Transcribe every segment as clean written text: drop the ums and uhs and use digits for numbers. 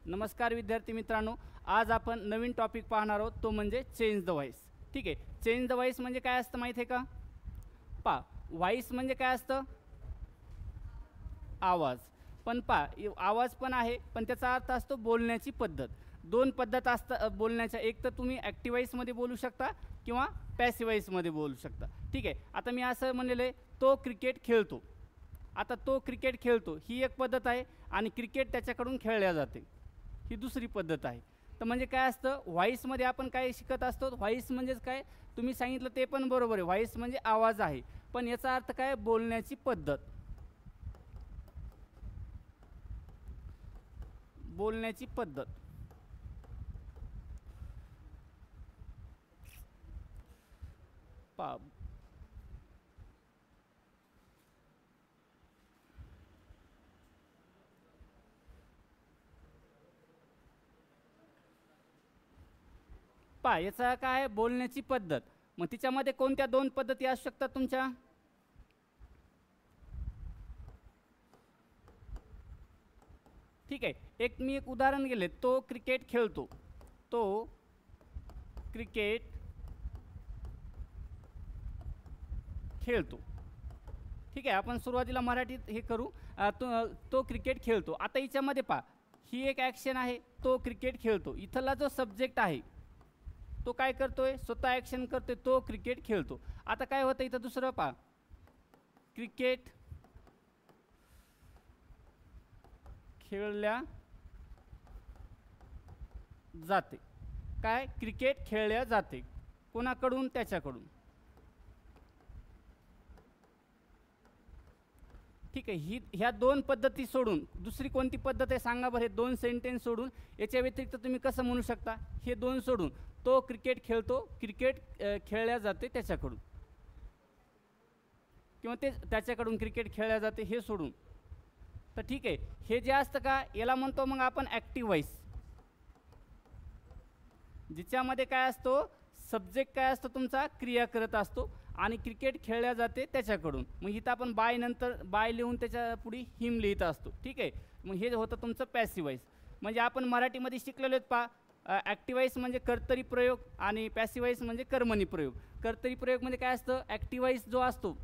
नमस्कार विद्यार्थी मित्रांनो, आज आपण नवीन टॉपिक पाहणार आहोत, तो म्हणजे चेंज द व्हॉइस. ठीक आहे, चेंज द व्हॉइस म्हणजे काय असतं माहिती आहे का? व्हॉइस म्हणजे काय असतं? आवाज. पण आवाज पण आहे, पण त्याचा अर्थ असतो बोलण्याची पद्धत. दोन पद्धत असतात बोलण्याच्या. एक तर तुम्ही ॲक्टिव्ह व्हॉइसमध्ये बोलू शकता किंवा पॅसिव्ह व्हॉइसमध्ये बोलू शकता. ठीक आहे, आता मी असं म्हणलेलं आहे, तो क्रिकेट खेळतो. आता तो क्रिकेट खेळतो ही एक पद्धत आहे, आणि क्रिकेट त्याच्याकडून खेळल्या जाते ही दुसरी पद्धत आहे. तर म्हणजे काय असतं, व्हॉइसमध्ये आपण काय शिकत असतो? व्हॉइस म्हणजेच काय, तुम्ही सांगितलं ते पण बरोबर आहे, व्हॉइस म्हणजे आवाज आहे, पण याचा अर्थ काय? बोलण्याची पद्धत. बोलण्याची पद्धत. याचा काय? बोलण्याची पद्धत. मग तिच्यामध्ये कोणत्या दोन पद्धती असू शकतात तुमच्या? ठीक आहे, मी एक उदाहरण गेले, तो क्रिकेट खेळतो. तो क्रिकेट खेळतो. ठीक आहे, आपण सुरुवातीला मराठीत हे करू. तो क्रिकेट खेळतो. आता हिच्यामध्ये ही एक ॲक्शन आहे, तो क्रिकेट खेळतो. इथला जो सब्जेक्ट आहे तो काय करतोय? स्वतः ॲक्शन करतोय, तो क्रिकेट खेळतो. आता काय होतं इथं दुसरं क्रिकेट खेळल्या जाते. काय? क्रिकेट खेळल्या जाते. कोणाकडून? त्याच्याकडून. ठीक आहे, ह्या दोन पद्धती सोडून दुसरी कोणती पद्धत आहे सांगा बरं? हे दोन सेंटेन्स सोडून, याच्या व्यतिरिक्त तुम्ही कसं म्हणू शकता? हे दोन सोडून, तो क्रिकेट खेळतो, क्रिकेट खेळल्या जाते त्याच्याकडून, किंवा ते त्याच्याकडून क्रिकेट खेळल्या जाते, हे सोडून. तर ठीक आहे, हे जे असतं का, याला म्हणतो मग आपण ॲक्टिव्ह व्हॉइस, जिच्यामध्ये काय असतो? सब्जेक्ट काय असतो तुमचा? क्रिया करत असतो, आणि क्रिकेट खेळल्या जाते त्याच्याकडून. मग इथं आपण नंतर बाय लिहून त्याच्या पुढे हिम लिहित असतो. ठीक आहे, मग हे होतं तुमचं पॅसिव्ह व्हॉइस. म्हणजे आपण मराठीमध्ये शिकलेलो आहेत ॲक्टिव्ह व्हॉइस म्हणजे कर्तरी प्रयोग, आणि पॅसिव्ह व्हॉइस म्हणजे कर्मणी प्रयोग. कर्तरी प्रयोग म्हणजे काय असतं? ॲक्टिव्ह व्हॉइस जो असतो,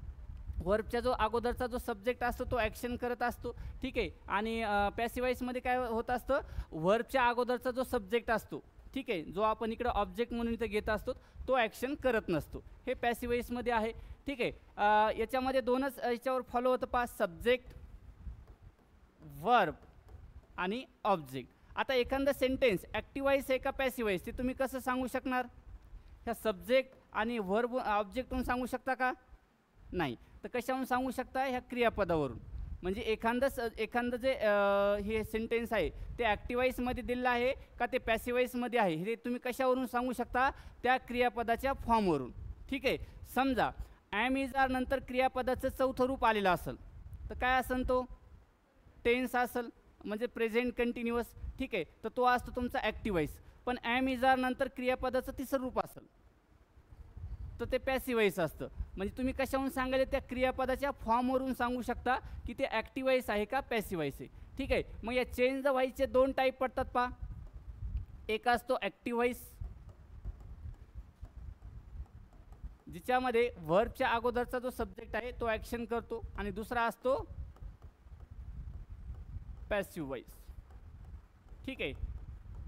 वर्बच्या जो अगोदरचा जो सब्जेक्ट असतो तो ॲक्शन करत असतो. ठीक आहे, आणि पॅसिव्ह व्हॉइसमध्ये काय होत असतं? वर्बच्या अगोदरचा जो सब्जेक्ट असतो, ठीक आहे, जो आपण इकडं ऑब्जेक्ट म्हणून इथं घेत असतो, तो ॲक्शन करत नसतो. हे पॅसिव्ह व्हॉइसमध्ये आहे. ठीक आहे, याच्यामध्ये दोनच याच्यावर फॉलो होतं सब्जेक्ट, वर्ब आणि ऑब्जेक्ट. आता एखादं सेंटेन्स ॲक्टिव्ह व्हॉइस आहे का पॅसिव्ह व्हॉइस, ते तुम्ही कसं सांगू शकणार? ह्या सब्जेक्ट आणि वर्ब ऑब्जेक्टहून सांगू शकता का? नाही. तर कशाहून सांगू शकता? ह्या क्रियापदावरून. म्हणजे एखादं जे हे सेंटेन्स आहे ते ॲक्टिव्ह व्हॉइसमध्ये दिलेलं आहे का ते पॅसिव्ह व्हॉइसमध्ये आहे, हे तुम्ही कशावरून सांगू शकता? त्या क्रियापदाच्या फॉर्मवरून. ठीक आहे, समजा ॲम इज आर नंतर क्रियापदाचं चौथं रूप आलेलं असेल, तर काय असेल? तो टेन्स असेल, म्हणजे प्रेझेंट कंटिन्युअस. ठीक आहे, तर तो असतो तुमचा ॲक्टिव्ह व्हॉइस. पण ॲम इज आर नंतर क्रियापदाचं तिसरं रूप असेल, तर ते पॅसिव्ह व्हॉइस असतं. म्हणजे तुम्ही कशाहून सांगायला? त्या क्रियापदाच्या फॉर्मवरून सांगू शकता की ते ॲक्टिव्ह व्हॉइस आहे का पॅसिव्ह व्हॉइस आहे. ठीक आहे, मग या चेंज द व्हॉइसचे दोन टाईप पडतात एक असतो ॲक्टिव्ह व्हॉइस, जिच्यामध्ये वर्बच्या अगोदरचा जो सब्जेक्ट आहे तो ॲक्शन करतो, आणि दुसरा असतो पॅसिव्ह व्हॉइस. ठीक आहे,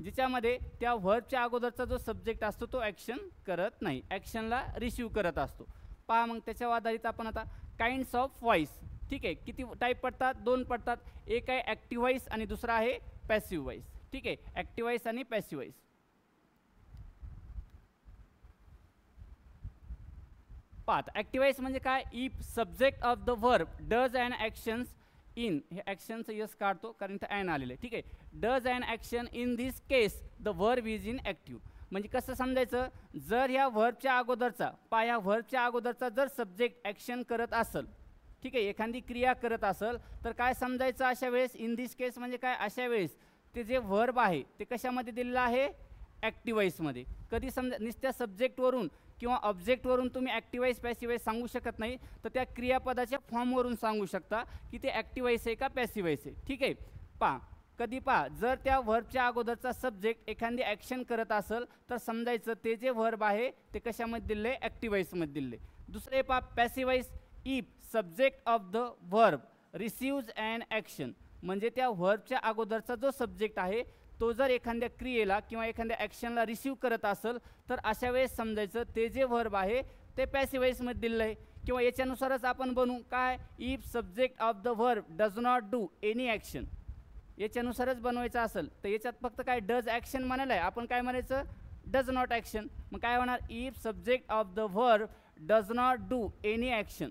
जिच्यामध्ये त्या व्हर्बच्या अगोदरचा जो सब्जेक्ट असतो तो ॲक्शन करत नाही, ॲक्शनला रिसीव करत असतो. मग त्याच्या आधारित आपण आता काइंड्स ऑफ व्हॉइस. ठीक आहे, किती टाईप पडतात? दोन पडतात. एक आहे ॲक्टिव्ह व्हॉइस आणि दुसरा आहे पॅसिव्ह व्हॉइस. ठीक आहे, ॲक्टिव्ह व्हॉइस आणि पॅसिव्ह व्हॉइस. ॲक्टिव्ह व्हॉइस म्हणजे काय? If subject of the verb does and actions in, हे ॲक्शनचं यस काढतो कारण इथं ॲन आलेलं आहे. ठीक आहे, does and action in this case the verb is in active. म्हणजे कसं समजायचं? जर ह्या व्हर्बच्या अगोदरचा ह्या व्हर्बच्या अगोदरचा जर सब्जेक्ट ॲक्शन करत असेल, ठीक आहे, एखादी क्रिया करत असेल, तर काय समजायचं अशा वेळेस? इन दिस केस म्हणजे काय? अशा वेळेस ते जे व्हर्ब आहे ते कशामध्ये दिलेलं आहे? ॲक्टिव्ह व्हॉइसमध्ये. कधी समजा नुसत्या सब्जेक्टवरून किंवा ऑब्जेक्टवरून तुम्ही ॲक्टिव्ह व्हॉइस पॅसिव्ह व्हॉइस सांगू शकत नाही, तर त्या क्रियापदाच्या फॉर्मवरून सांगू शकता की ते ॲक्टिव्ह व्हॉइस आहे का पॅसिव्ह व्हॉइस आहे. ठीक आहे, कधी पहा जर त्या व्हर्बच्या अगोदरचा सब्जेक्ट एखादी ॲक्शन करत असेल तर समजायचं ते जे व्हर्ब आहे ते कशामध्ये दिले ॲक्टिव्ह वॉइसमध्ये दिले. दुसरे पहा passive voice if subject of the verb receives and action, म्हणजे त्या व्हर्बच्या अगोदरचा जो सब्जेक्ट आहे तो जर एखाद्या क्रियेला किंवा एखाद्या ॲक्शनला रिसीव्ह करत असेल तर अशा वेळेस समजायचं ते जे व्हर्ब आहे ते पॅसिव्ह वॉइसमध्ये दिलं आहे. किंवा याच्यानुसारच आपण बनवू काय if subject of the verb does not do any action, याच्यानुसारच बनवायचं असेल तर याच्यात फक्त काय डज ॲक्शन म्हणायला आहे, आपण काय म्हणायचं डज नॉट ॲक्शन. मग काय होणार if subject of the verb does not do any action,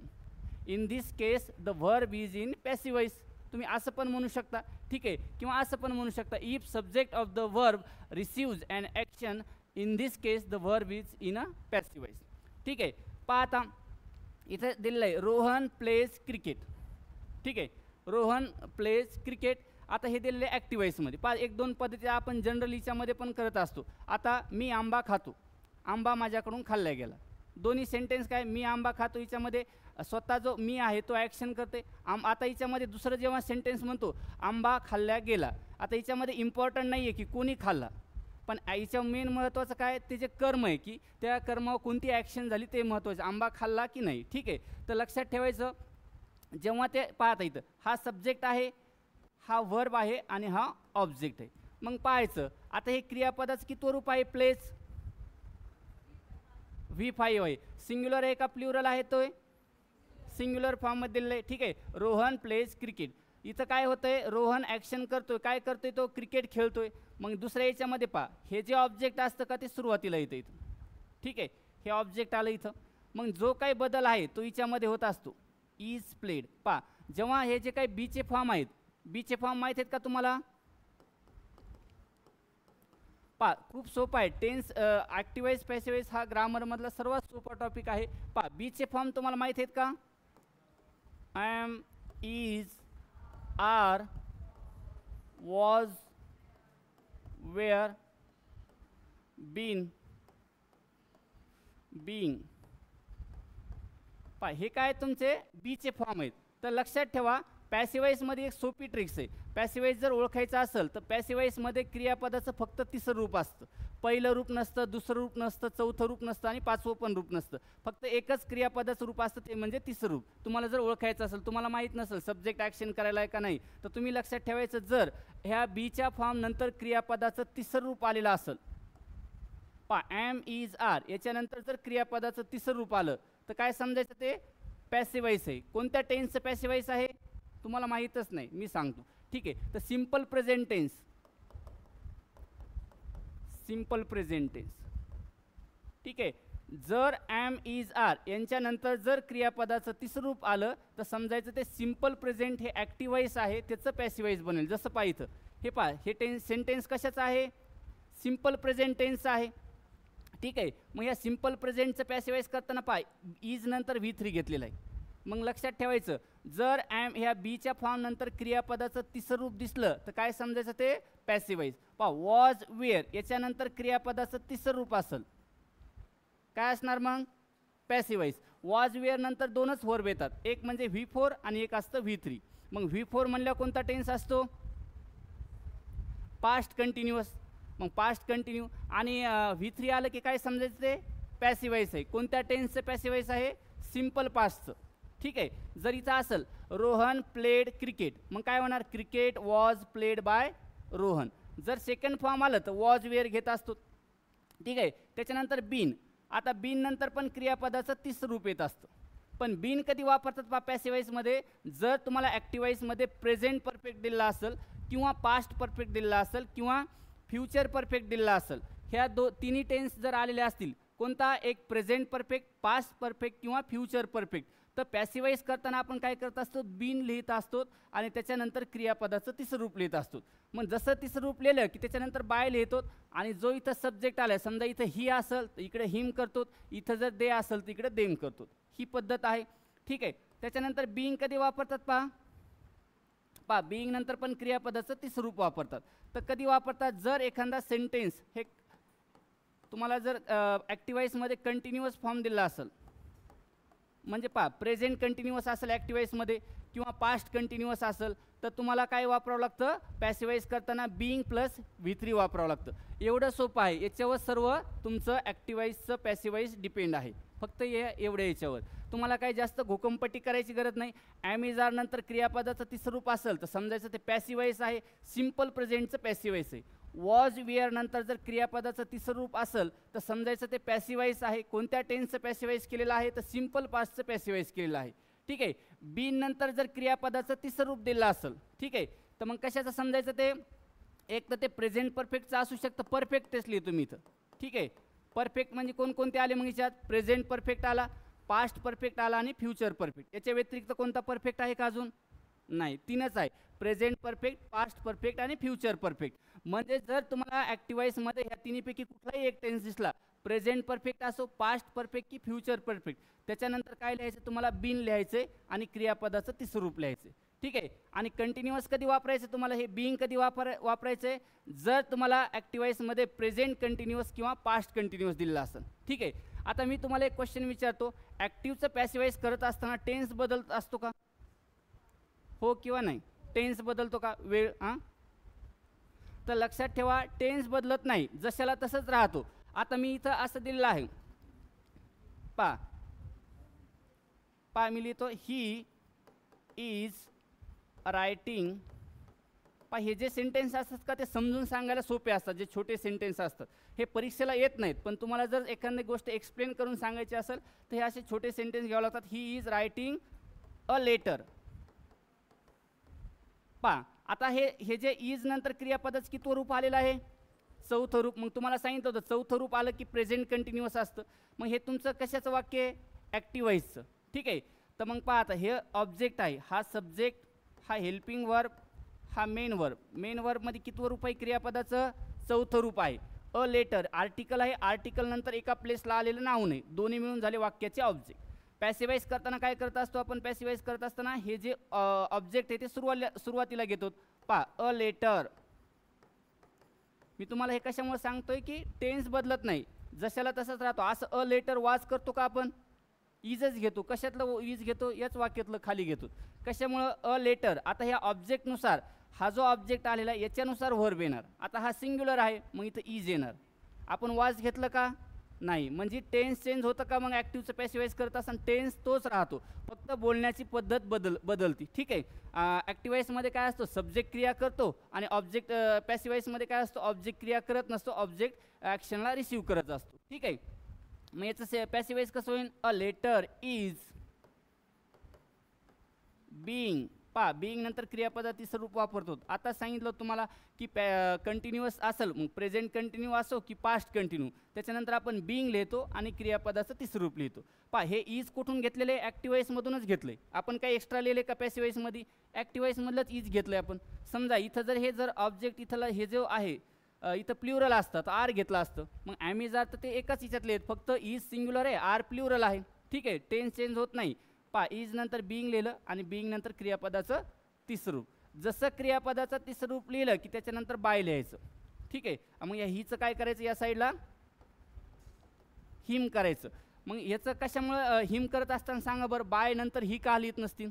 in this case the verb is in passive voice. तुम्ही असं पण म्हणू शकता, ठीक आहे. किंवा असं पण म्हणू शकता if subject of the verb receives and action, in this case the verb is in a passive voice. ठीक आहे. पहा आता इथे दिलेलं आहे रोहन प्लेज क्रिकेट. ठीक आहे, रोहन प्लेज क्रिकेट. आता हे दिलेलं आहे ॲक्टिव्ह वॉइसमध्ये. पहा एक दोन पद्धती आपण जनरली याच्यामध्ये पण करत असतो. आता मी आंबा खातो, आंबा माझ्याकडून खाल्ला गेला. दोन्ही सेंटेन्स काय मी आंबा खातो याच्यामध्ये स्वतः जो मी आहे तो ॲक्शन करते. आता याच्यामध्ये दुसरं जेव्हा सेंटेन्स म्हणतो आंबा खाल्ला गेला, आता याच्यामध्ये इम्पॉर्टंट नाही आहे की कोणी खाल्ला, पण याच्या मेन महत्त्वाचं काय ते जे कर्म आहे की त्या कर्मावर कोणती ॲक्शन झाली ते महत्त्वाचं, आंबा खाल्ला की नाही. ठीक आहे, तर लक्षात ठेवायचं जेव्हा ते पाहता इथं हा सब्जेक्ट आहे, हा व्हर्ब आहे आणि हा ऑब्जेक्ट आहे. मग पाहायचं आता हे क्रियापदाचं किती रूप आहे प्लेस V5 आहे. सिंग्युलर आहे का प्लुरल आहे तो सिंग्युलर फॉर्ममध्ये दिलेलं आहे. ठीक आहे, रोहन प्लेज क्रिकेट. इथं काय होतंय रोहन ॲक्शन करतोय, काय करतोय तो क्रिकेट खेळतोय. मग दुसऱ्या याच्यामध्ये पहा हे जे ऑब्जेक्ट असतं का ते सुरुवातीला येतं इथं. ठीक आहे, हे ऑब्जेक्ट आलं इथं. मग जो काही बदल आहे तो याच्यामध्ये होत असतो इज प्लेड. पहा जेव्हा हे जे काही बीचे फॉर्म आहेत, बीचे फॉर्म माहीत आहेत का तुम्हाला. पहा खूप सोपं आहे. Tense active voice passive voice हा ग्रामरमधला सर्वात सोपा टॉपिक आहे. पहा बीचे फॉर्म तुम्हाला माहीत आहेत का am is are was were been being. पहा हे काय तुमचे बीचे फॉर्म आहेत. तर लक्षात ठेवा पॅसिव्ह वॉइसमध्ये एक सोपी ट्रिक्स आहे. पॅसिव्ह वॉइस जर ओळखायचं असेल तर पॅसिव्ह वॉइसमध्ये क्रियापदाचं फक्त तिसरं रूप असतं. पहिलं रूप नसतं, दुसरं रूप नसतं, चौथं रूप नसतं आणि पाचवं पण रूप नसतं. फक्त एकच क्रियापदाचं रूप असतं ते म्हणजे तिसरं रूप. तुम्हाला जर ओळखायचं असेल, तुम्हाला माहीत नसेल सब्जेक्ट ॲक्शन करायला आहे का नाही, तर तुम्ही लक्षात ठेवायचं जर ह्या बीच्या फॉर्म नंतर क्रियापदाचं तिसरं रूप आलेलं असेल, पा एम इज आर याच्यानंतर जर क्रियापदाचं तिसरं रूप आलं तर काय समजायचं ते पॅसिव्ह वॉइस आहे. कोणत्या टेन्सचं पॅसिव्ह वॉइस आहे तुम्हाला माहीतच नाही, मी सांगतो. ठीक आहे, तर simple present tense, simple present tense. ठीक आहे, जर एम इज आर यांच्यानंतर जर क्रियापदाचं तिसरं रूप आलं तर समजायचं ते सिंपल प्रेझेंट हे ॲक्टिव्ह वॉइस आहे, त्याचं पॅसिव्ह वॉइस बनेल. जसं पहा इथं हे पहा हे सेंटेन्स कशाचं आहे सिंपल प्रेझेंट टेन्स आहे. ठीक आहे, मग या सिंपल प्रेझेंटचं पॅसिव्ह वॉइस करताना पहा इज नंतर V3 घेतलेलं आहे. मग लक्षात ठेवायचं जर एम ह्या बीच्या फॉर्म नंतर क्रियापदाचं तिसरं रूप दिसलं तर काय समजायचं ते पॅसिव्ह वॉइस. पहा वॉज वेअर याच्यानंतर क्रियापदाचं तिसरं रूप असेल काय असणार मग पॅसिव्ह वॉइस. वॉज वेअर नंतर दोनच व्हर्ब येतात, एक म्हणजे V4 आणि एक असतं V3. मग V4 म्हणल्यावर कोणता टेन्स असतो पास्ट कंटिन्युअस. मग पास्ट कंटिन्यू आणि V3 आलं की काय समजायचं ते पॅसिव्ह वॉइस आहे. कोणत्या टेन्सचं पॅसिव्ह वॉइस आहे सिंपल पास्टचं. ठीक आहे, जर इथं असेल रोहन प्लेड क्रिकेट मग काय होणार cricket was played by Rohan. जर सेकंड फॉर्म आलं तर वॉज वेअर घेत असतो. ठीक आहे, त्याच्यानंतर बीन. आता बीन नंतर पण क्रियापदाचं तिसरं रूप येत असतं. पण बीन कधी वापरतात पा पॅसिव्ह वॉइसमध्ये जर तुम्हाला ॲक्टिव्ह वॉइसमध्ये प्रेझेंट परफेक्ट दिलेला असेल किंवा पास्ट परफेक्ट दिलेला असेल किंवा फ्युचर परफेक्ट दिलेला असेल. ह्या तिन्ही टेन्स जर आलेले असतील कोणता एक प्रेझेंट परफेक्ट, पास्ट परफेक्ट किंवा फ्युचर परफेक्ट, तर पॅसिव्ह वॉइस करताना आपण काय करत असतो बीन लिहित असतो आणि त्याच्यानंतर क्रियापदाचं तिसरं रूप लिहित असतो. मग जसं तिसरं रूप लिहिलं की त्याच्यानंतर बाय लिहितो आणि जो इथं सब्जेक्ट आला समजा इथं ही असेल तर इकडे हिम करतो, इथं जर दे असेल तर इकडे देम करतो. ही पद्धत आहे. ठीक आहे, त्याच्यानंतर बीइंग कधी वापरतात पहा बीइंग नंतर पण क्रियापदाचं तिसरं रूप वापरतात. तर कधी वापरतात जर एखादा सेंटेन्स हे तुम्हाला जर ॲक्टिव्ह वॉइसमध्ये कंटिन्युअस फॉर्म दिला असेल म्हणजे पहा प्रेझेंट कंटिन्युअस असेल ॲक्टिव्ह वॉइसमध्ये किंवा पास्ट कंटिन्युअस असेल तर तुम्हाला काय वापरावं लागतं, पॅसिवाईज करताना बीइंग प्लस V3 वापरावं लागतं. एवढं सोपं आहे. याच्यावर सर्व तुमचं ॲक्टिवाईजचं पॅसिवाईज डिपेंड आहे. फक्त एवढ्या याच्यावर तुम्हाला काही जास्त घोकंपट्टी करायची गरज नाही. ॲम आर नंतर क्रियापदाचं तिसरं रूप असेल तर समजायचं ते पॅसिवाईज आहे, सिम्पल प्रेझेंटचं पॅसिवाईज आहे. वॉज वेअर नंतर जर क्रियापदाचं तिसरं रूप असेल तर समजायचं ते पॅसिवाईज आहे. कोणत्या टेन्सचं पॅसिवाईज केलेलं आहे तर सिम्पल पास्टचं पॅसिवाईज केलेलं आहे. ठीक आहे. बीन नंतर जर क्रियापदाचं तिसरं रूप दिलं असेल, ठीक आहे, तर मग कशाचं समजायचं ते, एक तर ते प्रेझेंट परफेक्टचं असू शकतं, परफेक्ट टेस्ट लिहितो मी इथं. ठीक आहे. परफेक्ट म्हणजे कोणकोणते आले मग याच्यात, प्रेझेंट परफेक्ट आला, पास्ट परफेक्ट आला आणि फ्युचर परफेक्ट. याच्या व्यतिरिक्त कोणता परफेक्ट आहे का अजून, नाही, तीनच आहे, प्रेझेंट परफेक्ट, पास्ट परफेक्ट आणि फ्युचर परफेक्ट. म्हणजे जर तुम्हाला ॲक्टिवाईजमध्ये ह्या तिन्हीपैकी कुठलाही एक टेन्स दिसला, प्रेझेंट परफेक्ट असो, पास्ट परफेक्ट की फ्युचर परफेक्ट, त्याच्यानंतर काय लिहायचं तुम्हाला, बीन लिहायचं आणि क्रियापदाचं तिसरं रूप लिहायचं. ठीक आहे. आणि कंटिन्युअस कधी वापरायचं तुम्हाला, हे बीइंग कधी वापरायचं आहे, जर तुम्हाला ॲक्टिवाईजमध्ये प्रेझेंट कंटिन्युअस किंवा पास्ट कंटिन्युअस दिलेला असेल. ठीक आहे. आता मी तुम्हाला एक क्वेश्चन विचारतो, ॲक्टिव्हचं पॅसिवाईज करत असताना टेन्स बदलत असतो का, हो किंवा नाही, टेन्स बदलतो का, वेळ, हां, तर लक्षात ठेवा टेन्स बदलत नाही, जशाला तसंच राहतो. आता मी इथं असं दिलेलं आहे, पा मी लिहितो ही इज रायटिंग. हे जे सेंटेन्स असतात का ते समजून सांगायला सोपे असतात, जे छोटे सेंटेन्स असतात हे परीक्षेला येत नाहीत, पण तुम्हाला जर एखादी गोष्ट एक्सप्लेन करून सांगायची असेल तर हे असे छोटे सेंटेन्स घ्यावे लागतात. He is writing a letter. आता हे जे इज नंतर क्रियापदाचं कितवं रूप आलेलं आहे, चौथं रूप. मग तुम्हाला सांगितलं होतं चौथं रूप आलं की प्रेझेंट कंटिन्युअस असतं. मग हे तुमचं कशाचं वाक्य आहे, ॲक्टिवाईजचं. ठीक आहे. तर मग आता हे ऑब्जेक्ट आहे, हा सब्जेक्ट, हा हेल्पिंग वर्ब, हा मेन वर्ब. मेन वर्बमध्ये कितवं रूप आहे क्रियापदाचं, चौथं रूप आहे. अ लेटर आर्टिकल आहे, आर्टिकल नंतर एका प्लेसला आलेलं नाव नाही, दोन्ही मिळून झाले वाक्याचे ऑब्जेक्ट. पॅसिवाईज करताना काय करत असतो आपण, पॅसिवाईज करत असताना हे जे ऑब्जेक्ट आहे ते सुरुवातीला घेतो. A letter. मी तुम्हाला हे कशामुळे सांगतोय की टेन्स बदलत नाही, जशाला तसंच राहतो. असं अ लेटर वाच करतो का आपण, इजच घेतो. कशातलं इज घेतो, याच वाक्यातलं खाली घेतो. कशामुळं, अ लेटर. आता ह्या ऑब्जेक्टनुसार हा जो ऑब्जेक्ट आलेला आहे याच्यानुसार व्हर्ब येणार. आता हा सिंग्युलर आहे मग इथं इज येणार. आपण वाच घेतलं का, नाही. म्हणजे टेन्स चेंज होतं का, मग ॲक्टिव्हचं पॅसिवाईज करत असताना टेन्स तोच राहतो, फक्त बोलण्याची पद्धत बदलती. ठीक आहे. ॲक्टिवाईजमध्ये काय असतो, सब्जेक्ट क्रिया करतो आणि ऑब्जेक्ट, पॅसिवाईजमध्ये काय असतो, ऑब्जेक्ट क्रिया करत नसतो, ऑब्जेक्ट ॲक्शनला रिसीव्ह करत असतो. ठीक आहे. मग याचं पॅसिवाईज कसं होईल, a letter is being. Being नंतर क्रियापदा तिसरं रूप वापरतो. आता सांगितलं तुम्हाला की कंटिन्युअस असेल, मग प्रेझेंट कंटिन्यू असो की पास्ट कंटिन्यू, त्याच्यानंतर आपण बीइंग लिहितो आणि क्रियापदाचं तिसरं रूप लिहितो. हे इज कुठून घेतलेलं आहे, ॲक्टिवाईजमधूनच घेतलं आहे. आपण काही एक्स्ट्रा लिहिले का पॅसिवाईजमध्ये, ॲक्टिवाईजमधलंच इज घेतलं आहे आपण. समजा इथं जर ऑब्जेक्ट इथलं हे जो आहे इथं प्ल्युरल असतं तर आर घेतलं असतं. मग ॲमिज आर तर ते एकाच हिच्यातले आहेत, फक्त इज सिंग्युलर आहे, आर प्ल्युरल आहे. ठीक आहे. टेन्स चेंज होत नाही. इज नंतर बीइंग लिहिलं आणि बीइंग नंतर क्रियापदाचं तिसरं रूप. जसं क्रियापदाचं तिसरं रूप लिहिलं की त्याच्यानंतर बाय लिहायचं. ठीक आहे. मग या हिचं काय करायचं, या साईडला हिम करायचं. मग ह्याचं कशामुळं हिम करत असताना सांगा बरं, बाय नंतर ही का लिहित नसतील,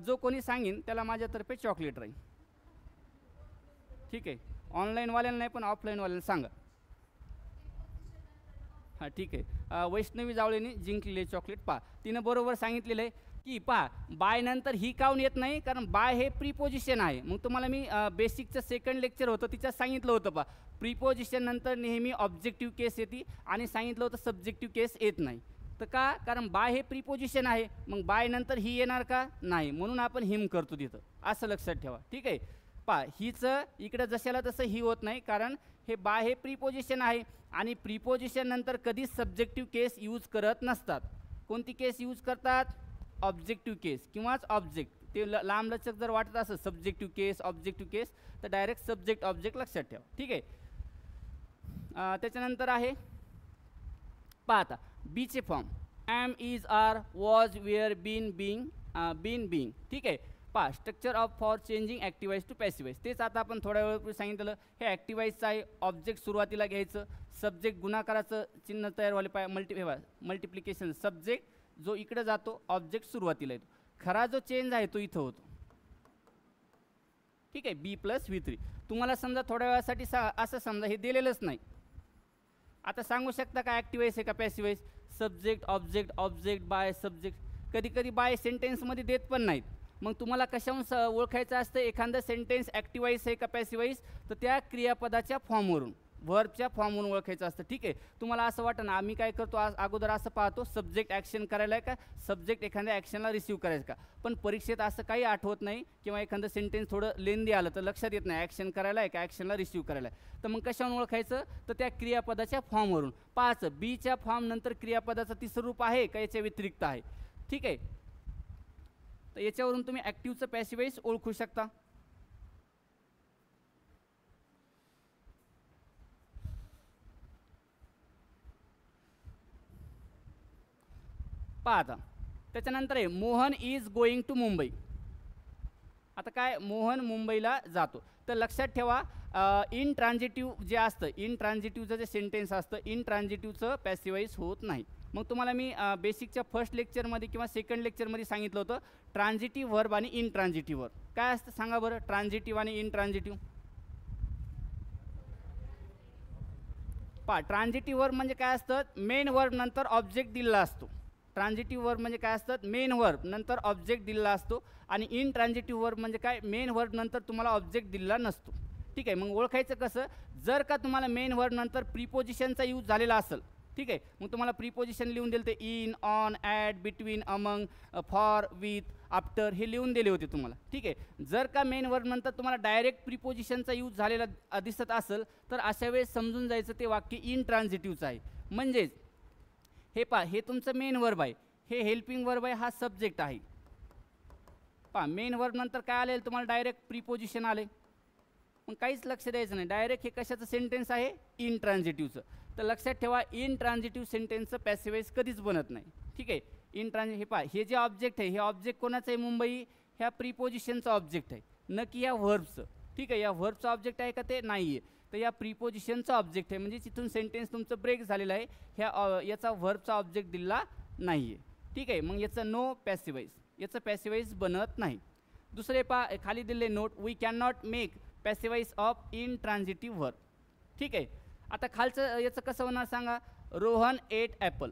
जो कोणी सांगेन त्याला माझ्यातर्फे चॉकलेट राहील. ठीक आहे. ऑनलाईनवाल्यांना नाही पण ऑफलाईनवाल्यांना सांगा. हां ठीक आहे. वैष्णवी जावळेने जिंकलेले चॉकलेट. तिनं बरोबर सांगितलेलं आहे की बाय नंतर ही काऊन येत नाही, कारण बाय हे प्रीपोजिशन आहे. मग तुम्हाला मी बेसिकचं सेकंड लेक्चर होतं तिच्यात सांगितलं होतं प्रीपोजिशन नंतर नेहमी ऑब्जेक्टिव्ह केस येते आणि सांगितलं होतं सब्जेक्टिव्ह केस येत नाही. तर का, कारण बाय हे प्रीपोजिशन आहे, मग बाय नंतर ही येणार का, नाही, म्हणून आपण हिम करतो तिथं, असं लक्षात ठेवा. ठीक आहे. हिचं इकडं जशाला तसं ही होत नाही, कारण हे बाय हे प्रीपोजिशन आहे आणि प्रीपोजिशन नंतर कधीच सब्जेक्टिव्ह केस यूज करत नसतात. कोणती केस यूज करतात, ऑब्जेक्टिव्ह केस किंवाच ऑब्जेक्ट. ते लांबलचक जर वाटत असेल सब्जेक्टिव्ह केस ऑब्जेक्टिव्ह केस तर डायरेक्ट सब्जेक्ट ऑब्जेक्ट लक्षात ठेवा. ठीक आहे. त्याच्यानंतर आहे आता बीचे form, am is are was were been being. ठीक आहे. Structure of for changing active voice to passive voice. तेच आता आपण थोड्या वेळापूर्वी सांगितलं. हे ॲक्टिवाईजचं आहे. ऑब्जेक्ट सुरुवातीला घ्यायचं, सब्जेक्ट गुणाकाराचं चिन्ह तयार व्हायला मल्टिप्लिकेशन सब्जेक्ट, जो इकडे जातो ऑब्जेक्ट सुरुवातीला येतो. खरा जो चेंज आहे तो इथं होतो. ठीक आहे, बी प्लस व्ही थ्री. तुम्हाला समजा थोड्या वेळासाठी असं समजा हे दिलेलंच नाही. आता सांगू शकता का ॲक्टिव्ह आहे का पॅसिव्ह आहे? Subject object object by subject. कधी कधी बाय सेंटेन्समध्ये देत पण नाहीत. मग तुम्हाला कशाहून ओळखायचं असतं एखादं सेंटेन्स ॲक्टिव्ह आहे का पॅसिव्ह आहे? तर त्या क्रियापदाच्या फॉर्मवरून, व्हर्बच्या फॉर्मवरून ओळखायचं असतं. ठीक आहे, तुम्हाला असं वाटतं ना आम्ही काय करतो अगोदर असं पाहतो सब्जेक्ट ॲक्शन करायला आहे का, सब्जेक्ट एखाद्या ॲक्शनला रिसीव्ह करायचं का. पण परीक्षेत असं काही आठवत नाही किंवा एखादं सेंटेन्स थोडं लेंदी आलं तर लक्षात येत नाही ॲक्शन करायला आहे का ॲक्शनला रिसीव्ह करायला आहे. तर मग कशावरून ओळखायचं? तर त्या क्रियापदाच्या फॉर्मवरून पाहायचं बीच्या फॉर्म नंतर क्रियापदाचं तिसरं रूप आहे का याच्या व्यतिरिक्त आहे. ठीक आहे, तर याच्यावरून तुम्ही ॲक्टिव्हचं पॅसिव्ह वॉइस ओळखू शकता. पहा आता त्याच्यानंतर आहे Mohan is going to Mumbai. आता काय, मोहन मुंबईला जातो. तर लक्षात ठेवा इन ट्रान्झिटिव्ह जे असतं, इन ट्रान्झिटिव्हचं जे सेंटेन्स असतं इन ट्रान्झिटिव्हचं पॅसिव्हाइज होत नाही. मग तुम्हाला मी बेसिकच्या फर्स्ट लेक्चरमध्ये किंवा सेकंड लेक्चरमध्ये सांगितलं होतं ट्रान्झिटिव्ह व्हर्ब आणि इन ट्रान्झिटिव्ह व्हर्ब. काय असतं सांगा बरं ट्रान्झिटिव्ह आणि इन ट्रान्झिटिव्ह? पहा ट्रान्झिटिव्ह व्हर्ब म्हणजे काय असतं, मेन व्हर्ब नंतर ऑब्जेक्ट दिलेला असतो. ट्रान्झिटिव्ह वर्ब म्हणजे काय असतात, मेन वर्ब नंतर ऑब्जेक्ट दिलेला असतो. आणि इन ट्रान्झिटिव्ह वर्ब म्हणजे काय, मेन वर्ब नंतर तुम्हाला ऑब्जेक्ट दिलेला नसतो. ठीक आहे, मग ओळखायचं कसं? जर का तुम्हाला मेन वर्ब नंतर प्रीपोजिशनचा यूज झालेला असेल, ठीक आहे, मग तुम्हाला प्रीपोजिशन लिहून दिले ते in, on, at, between, among, for, with, after हे लिहून दिले होते तुम्हाला. ठीक आहे, जर का मेन वर्ब नंतर तुम्हाला डायरेक्ट प्रीपोजिशनचा यूज झालेला दिसत असेल तर अशा वेळेस समजून जायचं ते वाक्य इन ट्रान्झिटिव्हचं आहे. म्हणजेच हे पहा, हे तुमचं मेन वर्ब आहे, हे हेल्पिंग वर्ब आहे, हा सब्जेक्ट आहे. पहा मेन वर्ब नंतर काय आले तुम्हाला डायरेक्ट प्रीपोजिशन आले. मग काहीच लक्ष द्यायचं नाही, डायरेक्ट हे कशाचं सेंटेन्स आहे, इन ट्रान्झिटिव्हचं. तर लक्षात ठेवा इन ट्रान्झिटिव्ह सेंटेन्सचं पॅसिव्हाइज कधीच बनत नाही. ठीक आहे, इन ट्रान्झिटिव्ह हे पहा, हे जे ऑब्जेक्ट आहे हे ऑब्जेक्ट कोणाचं आहे, मुंबई ह्या प्रीपोजिशनचं ऑब्जेक्ट आहे, न की ह्या व्हर्बचं. ठीक आहे, या व्हर्बचं ऑब्जेक्ट आहे का ते नाही आहे, तर या प्रीपोजिशनचा ऑब्जेक्ट आहे. म्हणजे तिथून सेंटेन्स तुमचं ब्रेक झालेलं आहे, ह्या याचा व्हर्बचा ऑब्जेक्ट दिलेला नाही आहे. ठीक आहे, मग याचं नो पॅसिव्हाइज, याचं पॅसिव्हाइज बनत नाही. दुसरे पहा खाली दिले note, we can not make passive voice of intransitive verb. ठीक आहे, आता खालचं याचं कसं होणार सांगा, रोहन एट ॲपल.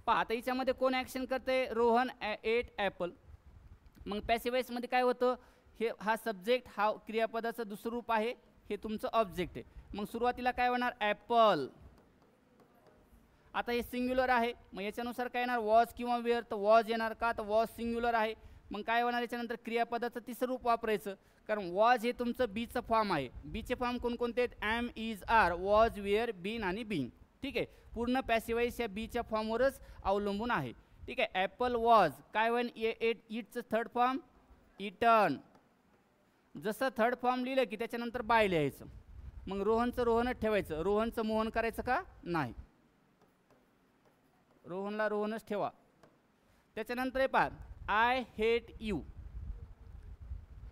पहा आता याच्यामध्ये कोण ॲक्शन करते, रोहन एट ॲपल. मग पॅसिव्हाइजमध्ये काय होतं, हे हा सब्जेक्ट हा क्रियापदाचं दुसरं रूप आहे, हे तुमचं ऑब्जेक्ट आहे. मग सुरुवातीला काय होणार, ॲपल. आता हे सिंग्युलर आहे, मग याच्यानुसार काय येणार, वॉज किंवा वेअर. तर वॉज येणार का, तर वॉज सिंग्युलर आहे. मग काय होणार याच्यानंतर क्रियापदाचं तिसरं रूप वापरायचं, कारण वॉज हे तुमचं बीचं फॉर्म आहे. बीचे फॉर्म कोणकोणते आहेत, am, is, are, was, were, been आणि बीइंग. ठीक आहे, पूर्ण पॅसिव्हाइज या बीच्या फॉर्मवरच अवलंबून आहे. ठीक आहे, ॲपल वॉज काय होईल, इटचं थर्ड फॉर्म इटन. जसं थर्ड फॉर्म लिहिलं की त्याच्यानंतर बाय लिहायचं. मग रोहनचं रोहनच ठेवायचं, रोहनचं मोहन करायचं का नाही, रोहनला रोहनच ठेवा. त्याच्यानंतर हे पहा, आय हेट यू.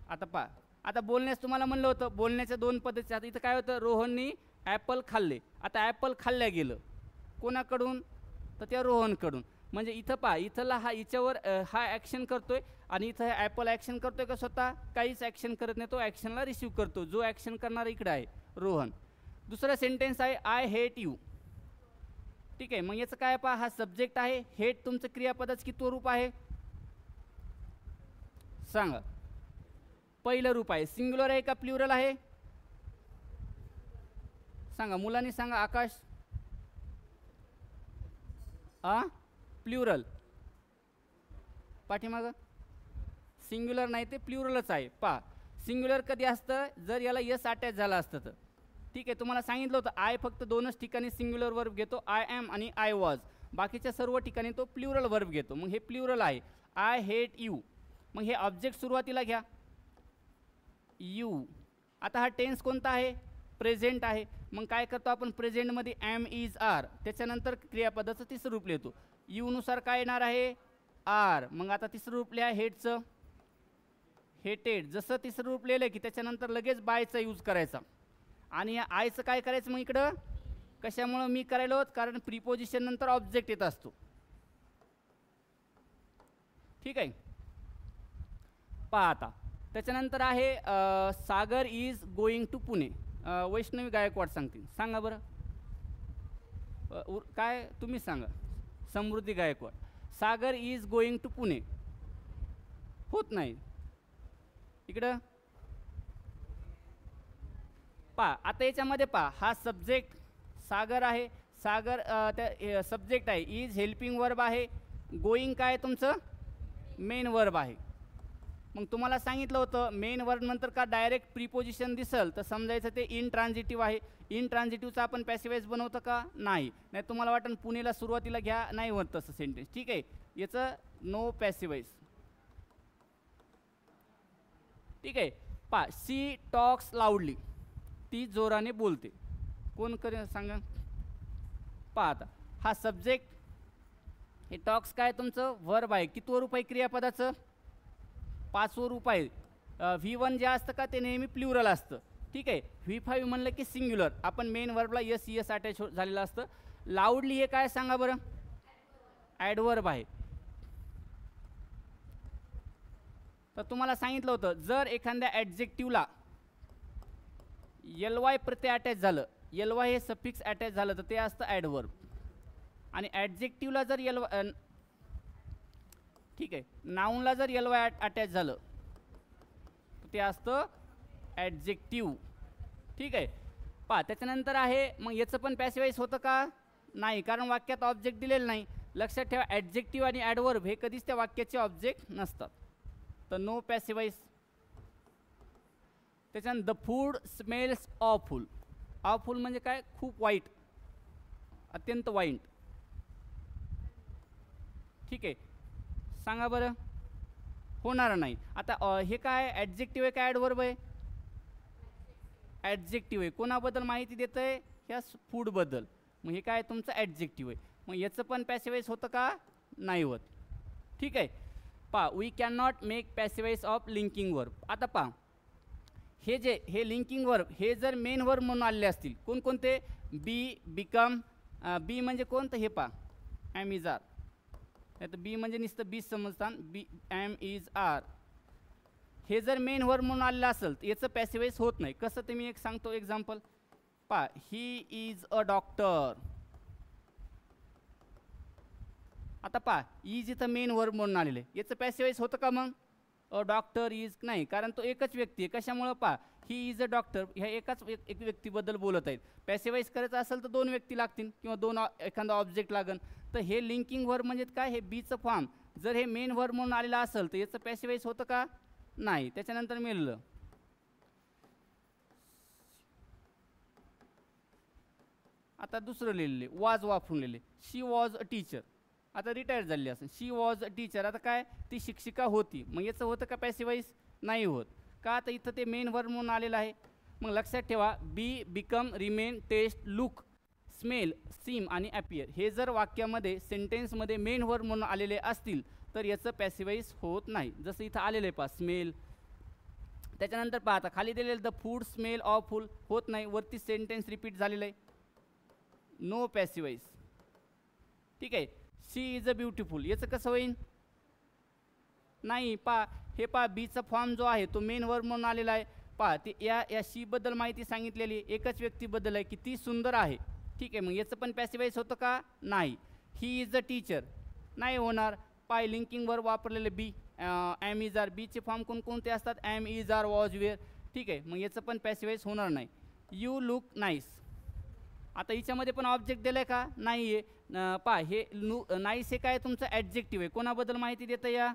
आता पहा, आता बोलण्यास तुम्हाला म्हणलं होतं बोलण्याच्या दोन पद्धती. आता इथं काय होतं, रोहननी ॲपल खाल्ले. आता ॲपल खाल्ल्या गेलं कोणाकडून, तर त्या रोहनकडून. म्हणजे इथं पहा, इथला हा हिच्यावर हा ॲक्शन करतोय आणि इथं ॲपल ॲक्शन करतोय का स्वतः, काहीच ॲक्शन करत नाही, तो ॲक्शनला रिसीव्ह करतो. जो ॲक्शन करणारा इकडं आहे रोहन. दुसरा सेंटेन्स आहे आय हेट यू. ठीक आहे, मग याचं काय पहा, हा सब्जेक्ट आहे, हेट तुमचं क्रियापदाचं किती रूप आहे सांगा, पहिलं रूप आहे. सिंग्युलर आहे का प्लुरल आहे सांगा, मुलांनी सांगा. आकाश, प्लुरल. पाठीमागं सिंग्युलर नाही, ते प्लुरलच आहे. पहा सिंग्युलर कधी असतं, जर याला यस अटॅच झाला असतं तर. ठीक आहे, तुम्हाला सांगितलं होतं आय फक्त दोनच ठिकाणी सिंग्युलर वर्ब घेतो, आय ॲम आणि आय वॉज. बाकीच्या सर्व ठिकाणी तो प्लुरल वर्ब घेतो. मग हे प्लुरल आहे, आय हेट यू. मग हे ऑब्जेक्ट सुरुवातीला घ्या यू. आता हा टेन्स कोणता आहे, प्रेझेंट आहे. मग काय करतो आपण प्रेझेंटमध्ये, ॲम, इज, आर. त्याच्यानंतर क्रियापदाचं तिसरं रूप लिहितो. यूनुसार काय येणार आहे, आर. मग आता तिसरं रूप लिहा हेटचं, हेटेड. जसं तिसरं रूप लिहिलं की त्याच्यानंतर लगेच बायचा यूज करायचा. आणि या आयचं काय करायचं, मग इकडं कशामुळं मी करायलो, कारण प्रीपोजिशन नंतर ऑब्जेक्ट येत असतो. ठीक आहे. पहा आता त्याच्यानंतर आहे Sagar is going to Pune. Vaishnavi Gaikwad सांगतील, सांगा बरं. काय तुम्ही सांगा. Samruddhi Gaikwad. Sagar is going to Pune. होत नाही. इकडं पहा आता याच्यामध्ये पहा, हा सब्जेक्ट सागर आहे. सागर त्या सब्जेक्ट आहे. इज हेल्पिंग वर्ब आहे. गोईंग काय तुमचं मेन वर्ब आहे. मग तुम्हाला सांगितलं होतं मेन वर्ब नंतर का डायरेक्ट प्रीपोजिशन दिसल तर समजायचं ते इन ट्रान्झिटिव्ह आहे. इन ट्रान्झिटिव्हचा आपण पॅसिवाईज बनवतं का नाही. नाही तुम्हाला वाटतं पुणेला सुरुवातीला घ्या, नाही होत तसं सेंटेन्स. ठीक आहे. याचं नो पॅसिवाईज. ठीक आहे. पहा सी टॉक्स लाऊडली. ती जोराने बोलते. कोण करे सांगा. पहा आता हा सब्जेक्ट, हे टॉक्स काय तुमचं वर्ब आहे. कितवं रूप आहे क्रियापदाचं, 5वं रूप आहे. V1 जे असतं का ते नेहमी प्लुरल असतं. ठीक आहे. V5 म्हणलं की सिंग्युलर. आपण मेन वर्बला यस अटॅच झालेलं असतं. लाऊडली हे काय सांगा बरं, ॲडवर्ब आहे. तर तुम्हाला सांगितलं होतं जर एखाद्या ॲडजेक्टिव्हला LY प्रत्यय अटॅच झालं, LY हे सफिक्स अटॅच झालं तर ते असतं ॲडवर्ब. आणि ॲडजेक्टिव्हला जर ठीक आहे, नाऊनला जर LY अटॅच झालं तर ते असतं ॲडजेक्टिव्ह. ठीक आहे. पहा त्याच्यानंतर आहे मग याचं पण पॅसिवाईज होतं का नाही, कारण वाक्यात ऑब्जेक्ट दिलेलं नाही. लक्षात ठेवा ॲडजेक्टिव्ह आणि ॲडवर्ब हे कधीच त्या वाक्याचे ऑब्जेक्ट नसतात. तर नो पॅसिवाईज. त्याच्यानंतर the food smells awful. Awful म्हणजे काय, खूप वाईट, अत्यंत वाईट. ठीक आहे. सांगा बरं, होणार नाही. आता हे काय ॲडजेक्टिव्ह आहे का ॲडवर्ब आहे, ॲडजेक्टिव्ह आहे. कोणाबद्दल माहिती देतं आहे, ह्या फूडबद्दल. मग हे काय तुमचं ॲडजेक्टिव्ह आहे. मग याचं पण पॅसिवाईज होतं का नाही होत. ठीक आहे. पहा we can not make passivise of linking verb. आता पहा हे लिंकिंग वर्ब हे जर मेन वर्ब म्हणून आलेले असतील कोणकोणते, बी, बिकम. बी म्हणजे कोणतं हे पहा, ॲम इज आर. नाही तर बी म्हणजे नुसतं बी समजतात, बी ॲम इज आर. हे जर मेन वर्ब म्हणून आलेलं असेल तर याचं पॅसिवाईज होत नाही. कसं ते मी एक सांगतो एक्झाम्पल. पहा ही इज अ डॉक्टर. आता पहा इज इथं मेन वर्ब म्हणून आलेलं आहे, याचं पॅसिवाईज होतं का मग, अ डॉक्टर इज नाही, कारण तो एकच व्यक्ती आहे. कशामुळं पहा ही इज अ डॉक्टर ह्या एक व्यक्तीबद्दल बोलत आहेत. पॅसिवाईज करायचं असेल तर 2 व्यक्ती लागतील किंवा एखादा ऑब्जेक्ट लागेल. तर हे लिंकिंग वर्ब म्हणजे काय, हे बीचं फॉर्म जर हे मेन वर्ब म्हणून आलेलं असेल तर याचं पॅसिवाईज होतं का नाही. त्याच्यानंतर मिळलं आता दुसरं लिहिलेले वॉज वापरून लिहिले. शी वॉज अ टीचर. आता रिटायर झाली असेल. शी वॉज अ टीचर. आता काय ती शिक्षिका होती. मग याचं होतं का पॅसिवाईज नाही होत का, आता इथं ते मेन वर्ब म्हणून आलेलं आहे. मग लक्षात ठेवा be, become, remain, taste, look, smell, seem आणि ॲपियर हे जर वाक्यामध्ये सेंटेन्समध्ये मेन वर्ब म्हणून आलेले असतील तर याचं पॅसिवाईज होत नाही. जसं इथं आलेलं आहे पहा स्मेल. त्याच्यानंतर पहा आता खाली दिलेलं द फूड स्मेल ऑफुल होत नाही. वरती सेंटेन्स रिपीट झालेलं आहे, नो पॅसिवाईज. ठीक आहे. शी इज अ ब्युटिफुल याचं कसं होईल नाही. पहा हे पहा बीचा फॉर्म जो आहे तो मेन वर्ब म्हणून आलेला आहे. पहा ते या शीबद्दल माहिती सांगितलेली एकच व्यक्तीबद्दल आहे की ती सुंदर आहे. ठीक आहे. मग याचं पण पॅसिवाईज होतं का नाही. ही इज अ टीचर नाही होणार. पाय लिंकिंग वर्ब वापरलेले बी, ॲम इज आर. बीचे फॉर्म कोणकोणते असतात, am is are, was, were. ठीक आहे. मग याचं पण पॅसिवाईज होणार नाही. You look nice. आता हिच्यामध्ये पण ऑब्जेक्ट दिलं आहे का नाही आहे. पहा हे नाईस हे काय तुमचं ॲडजेक्टिव्ह आहे. कोणाबद्दल माहिती देतं या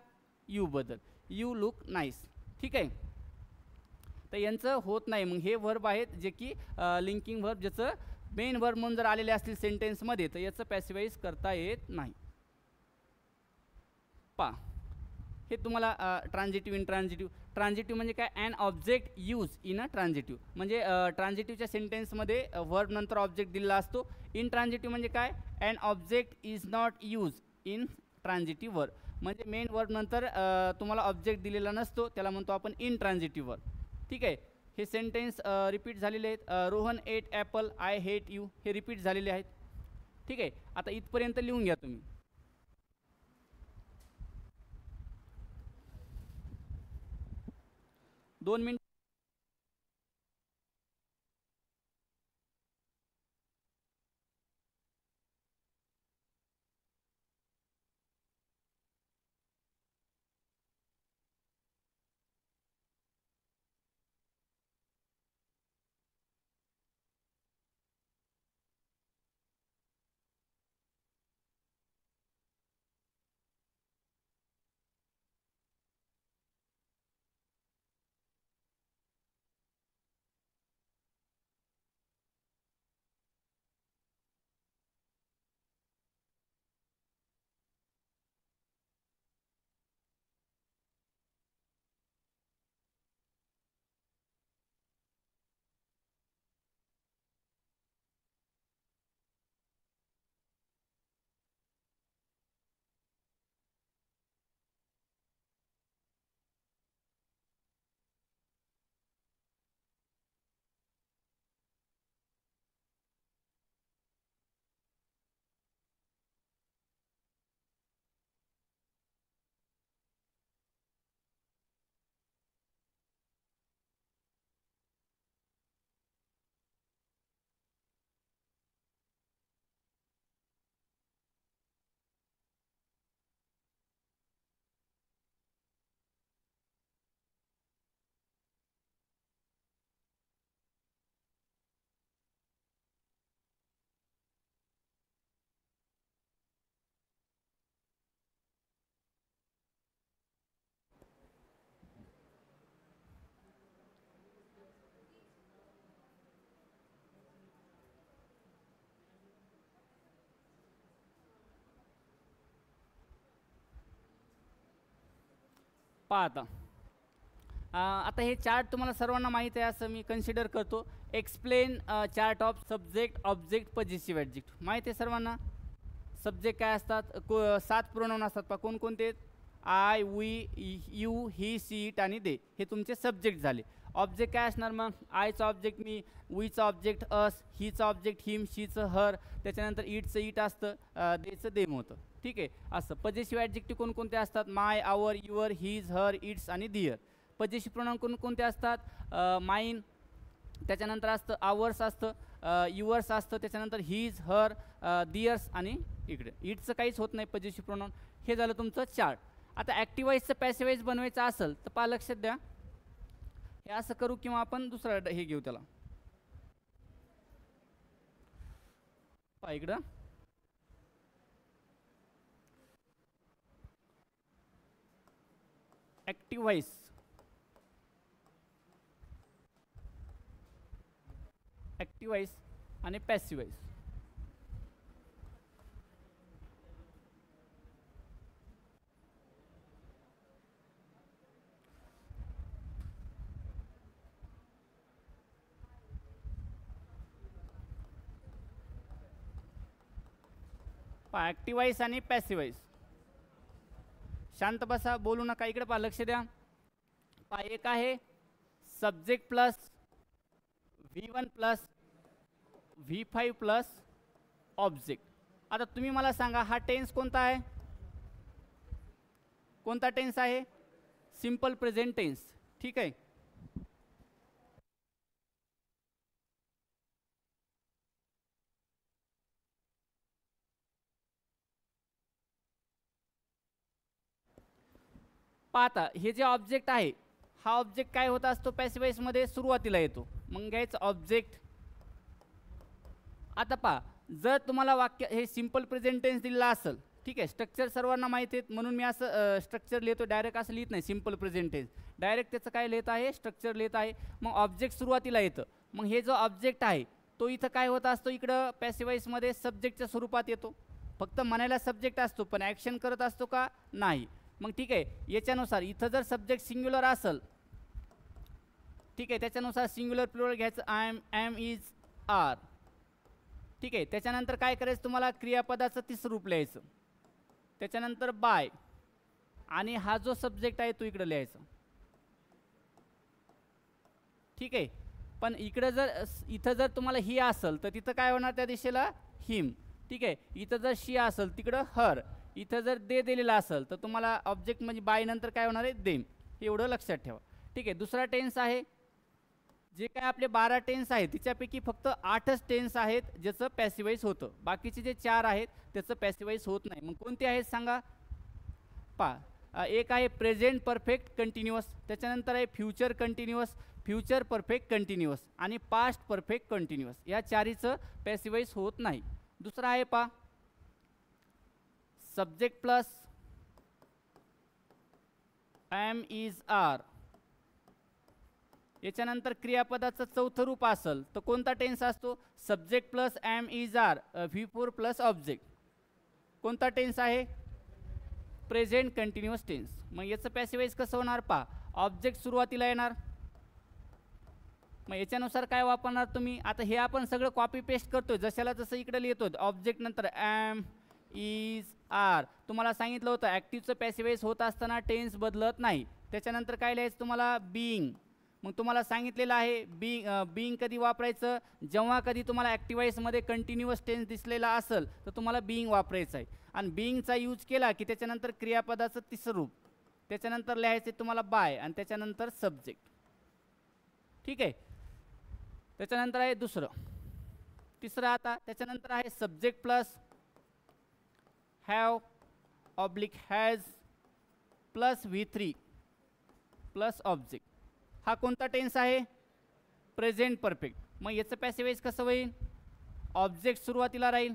यूबद्दल. You look nice. ठीक आहे. तर यांचं होत नाही. मग हे वर्ब आहेत जे की लिंकिंग वर्ब ज्याचं मेन वर्ब म्हणून जर आलेले असतील सेंटेन्समध्ये तर याचं पॅसिवाईज करता येत नाही. पहा हे तुम्हाला ट्रान्झिटिव्ह इंट्रान्झिटिव्ह. ट्रान्झिटिव्ह म्हणजे काय, ॲन ऑब्जेक्ट यूज इन अ ट्रान्झिटिव्ह. म्हणजे ट्रान्झिटिव्हच्या सेंटेन्समध्ये वर्ब नंतर ऑब्जेक्ट दिलेला असतो. इन ट्रान्झिटिव्ह म्हणजे काय, an object is not use intransitive verb. म्हणजे मेन वर्ब नंतर तुम्हाला ऑब्जेक्ट दिलेला नसतो, त्याला म्हणतो आपण इन ट्रान्झिटिव्ह वर्ब. ठीक आहे. हे सेंटेन्स रिपीट झालेले आहेत. Rohan ate apple I hate you हे रिपीट झालेले आहेत. ठीक आहे, आता इथपर्यंत लिहून घ्या तुम्ही. दोन मिनिट. पहा आता हे चार्ट तुम्हाला सर्वांना माहीत आहे असं मी कन्सिडर करतो. Explain chart of subject object possessive adjective माहीत आहे सर्वांना. सब्जेक्ट काय असतात, 7 प्रोनाउन असतात पहा. कोणकोणते? I, we, you, he, she, it आणि दे. हे तुमचे सब्जेक्ट झाले. ऑब्जेक्ट काय असणार मग? आयचा ऑब्जेक्ट मी, वीचा ऑब्जेक्ट अस, हीचा ऑब्जेक्ट हिम, शीचं हर, त्याच्यानंतर इटचं इट असतं, देचं देम होतं. ठीक आहे, असं. पजेसिव्ह ॲडजेक्टिव्ह कोणकोणते असतात? माय, आवर, युअर, हिज, हर, इट्स आणि दिअर. पजेसिव्ह प्रोनाउन कोणकोणते असतात? माइन, त्याच्यानंतर असतं आवर्स असतं, युअर्स असतं, त्याच्यानंतर हिज, हर, दिअर्स आणि इकडे इटचं काहीच होत नाही पजेसिव्ह प्रोनाउन. हे झालं तुमचं चार्ट. आता ॲक्टिवाईजचं पॅसिवाईज बनवायचं असेल तर पहा लक्षात द्या. हे असं करू किंवा आपण दुसरं हे घेऊ त्याला. पहा इकडं ॲक्टिवाईज ॲक्टिवाईज आणि पॅसिवाईज. पहा ॲक्टिवाईज आणि पॅसिवाईज. शांत बसा, बोलू नका. इकडे पहा, लक्ष द्या. पहा एक आहे subject plus V1 plus V5 plus object. आता तुम्ही मला सांगा हा टेन्स कोणता आहे? कोणता टेन्स आहे? Simple present tense. ठीक आहे. पाहता हे जे ऑब्जेक्ट आहे हा ऑब्जेक्ट काय होत असतो पॅसिवाईजमध्ये? सुरुवातीला येतो. मग घ्यायचं ऑब्जेक्ट. आता पहा जर तुम्हाला वाक्य हे सिंपल प्रेझेंट टेन्स दिलेला असेल, ठीक आहे, स्ट्रक्चर सर्वांना माहिती आहेत म्हणून मी असं स्ट्रक्चर लिहितो. डायरेक्ट असं लिहित नाही सिंपल प्रेझेंट टेन्स. डायरेक्ट त्याचं काय लिहित आहे? स्ट्रक्चर लिहित आहे. मग ऑब्जेक्ट सुरुवातीला येतं. मग हे जो ऑब्जेक्ट आहे तो इथं काय होत असतो? इकडं पॅसिवाईजमध्ये सब्जेक्टच्या स्वरूपात येतो. फक्त म्हणायला सब्जेक्ट असतो पण ॲक्शन करत असतो का? नाही. मग ठीक आहे, याच्यानुसार इथं जर सब्जेक्ट सिंग्युलर असेल, ठीक आहे, त्याच्यानुसार सिंग्युलर प्लुरल घ्यायचं. I am, am, is, are. ठीक आहे, त्याच्यानंतर काय करायचं? तुम्हाला क्रियापदाचं तिसरं रूप लिहायचं. त्याच्यानंतर बाय आणि हा जो सब्जेक्ट आहे तो इकडे लिहायचा. ठीक आहे. पण इकडं इथं जर तुम्हाला ही असेल तर तिथं काय होणार त्या दिशेला हिम, ठीक आहे. इथं जर शी असेल तिकडं हर, इथं जर दे दिलेला असेल तर तुम्हाला ऑब्जेक्ट म्हणजे बाय नंतर काय होणार आहे देम, हे एवढं लक्षात ठेवा, ठीक आहे. दुसरा टेन्स आहे, जे काय आपले 12 टेन्स आहेत तिच्यापैकी फक्त 8च टेन्स आहेत ज्याचं पॅसिवाईज होतं, बाकीचे जे 4 आहेत त्याचं पॅसिवाईज होत नाही. मग कोणते आहेत सांगा. एक आहे प्रेझेंट परफेक्ट कंटिन्युअस, त्याच्यानंतर आहे future continuous, future perfect continuous आणि पास्ट परफेक्ट कंटिन्युअस. या चारीचं पॅसिवाईज होत नाही. दुसरा आहे subject plus am is are. याच्यानंतर क्रियापदाचं चौथं रूप असेल तर कोणता टेन्स असतो. Subject plus am is are V4 plus object. कोणता टेन्स आहे. Present continuous tense. मग याचं पॅसिवाईज कसं होणार ऑब्जेक्ट सुरुवातीला येणार. मग याच्यानुसार काय वापरणार तुम्ही. आता हे आपण सगळं कॉपी पेस्ट करतोय जशाला तसं इकडे लिहितो. ऑब्जेक्ट नंतर एम इज आर. तुम्हाला सांगितलं होतं ॲक्टिव्हचं पॅसिवाईज होत असताना टेन्स बदलत नाही. त्याच्यानंतर काय लिहायचं तुम्हाला बीइंग. मग तुम्हाला सांगितलेलं आहे बीइंग कधी वापरायचं. जेव्हा कधी तुम्हाला ॲक्टिवाईजमध्ये कंटिन्युअस टेन्स दिसलेला असेल तर तुम्हाला बीइंग वापरायचं आहे. आणि बीइंगचा यूज केला की त्याच्यानंतर क्रियापदाचं तिसरं रूप, त्याच्यानंतर लिहायचे तुम्हाला बाय आणि त्याच्यानंतर सब्जेक्ट, ठीक आहे. त्याच्यानंतर आहे तिसरं आता त्याच्यानंतर आहे subject plus have oblique has plus V3 plus object. हा कोणता टेन्स आहे. Present perfect. मग याचं पॅसिवाईज कसं होईल. ऑब्जेक्ट सुरुवातीला राहील,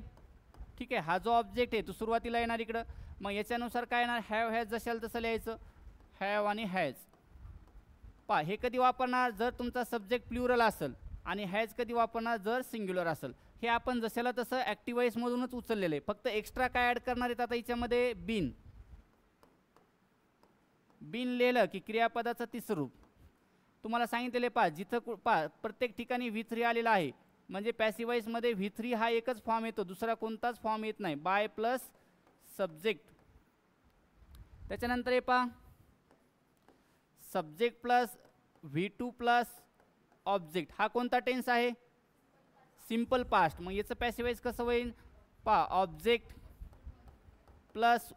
ठीक आहे. हा जो ऑब्जेक्ट आहे तो सुरुवातीला येणार इकडं. मग याच्यानुसार काय येणार हॅव हॅज जशाल तसं लिहायचं. हॅव आणि हॅज. हे कधी वापरणार जर तुमचा सब्जेक्ट प्लुरल असेल आणि हॅज कधी वापरणार जर सिंग्युलर असेल. हे आपण जशाला तसं ॲक्टिवाईजमधूनच उचललेलं आहे. फक्त एक्स्ट्रा काय ॲड करणार आहेत आता याच्यामध्ये बीन लिहिलं की क्रियापदाचं तिसरं रूप. तुम्हाला सांगितलेले जिथं प्रत्येक ठिकाणी V3 आलेला आहे म्हणजे पॅसिवाईजमध्ये V3 हा एकच फॉर्म येतो, दुसरा कोणताच फॉर्म येत नाही. By plus subject. त्याच्यानंतर subject plus V2 plus object. हा कोणता टेन्स आहे. Simple past. मग याचं पॅसिवाईज कसं होईल ऑब्जेक्ट प्लस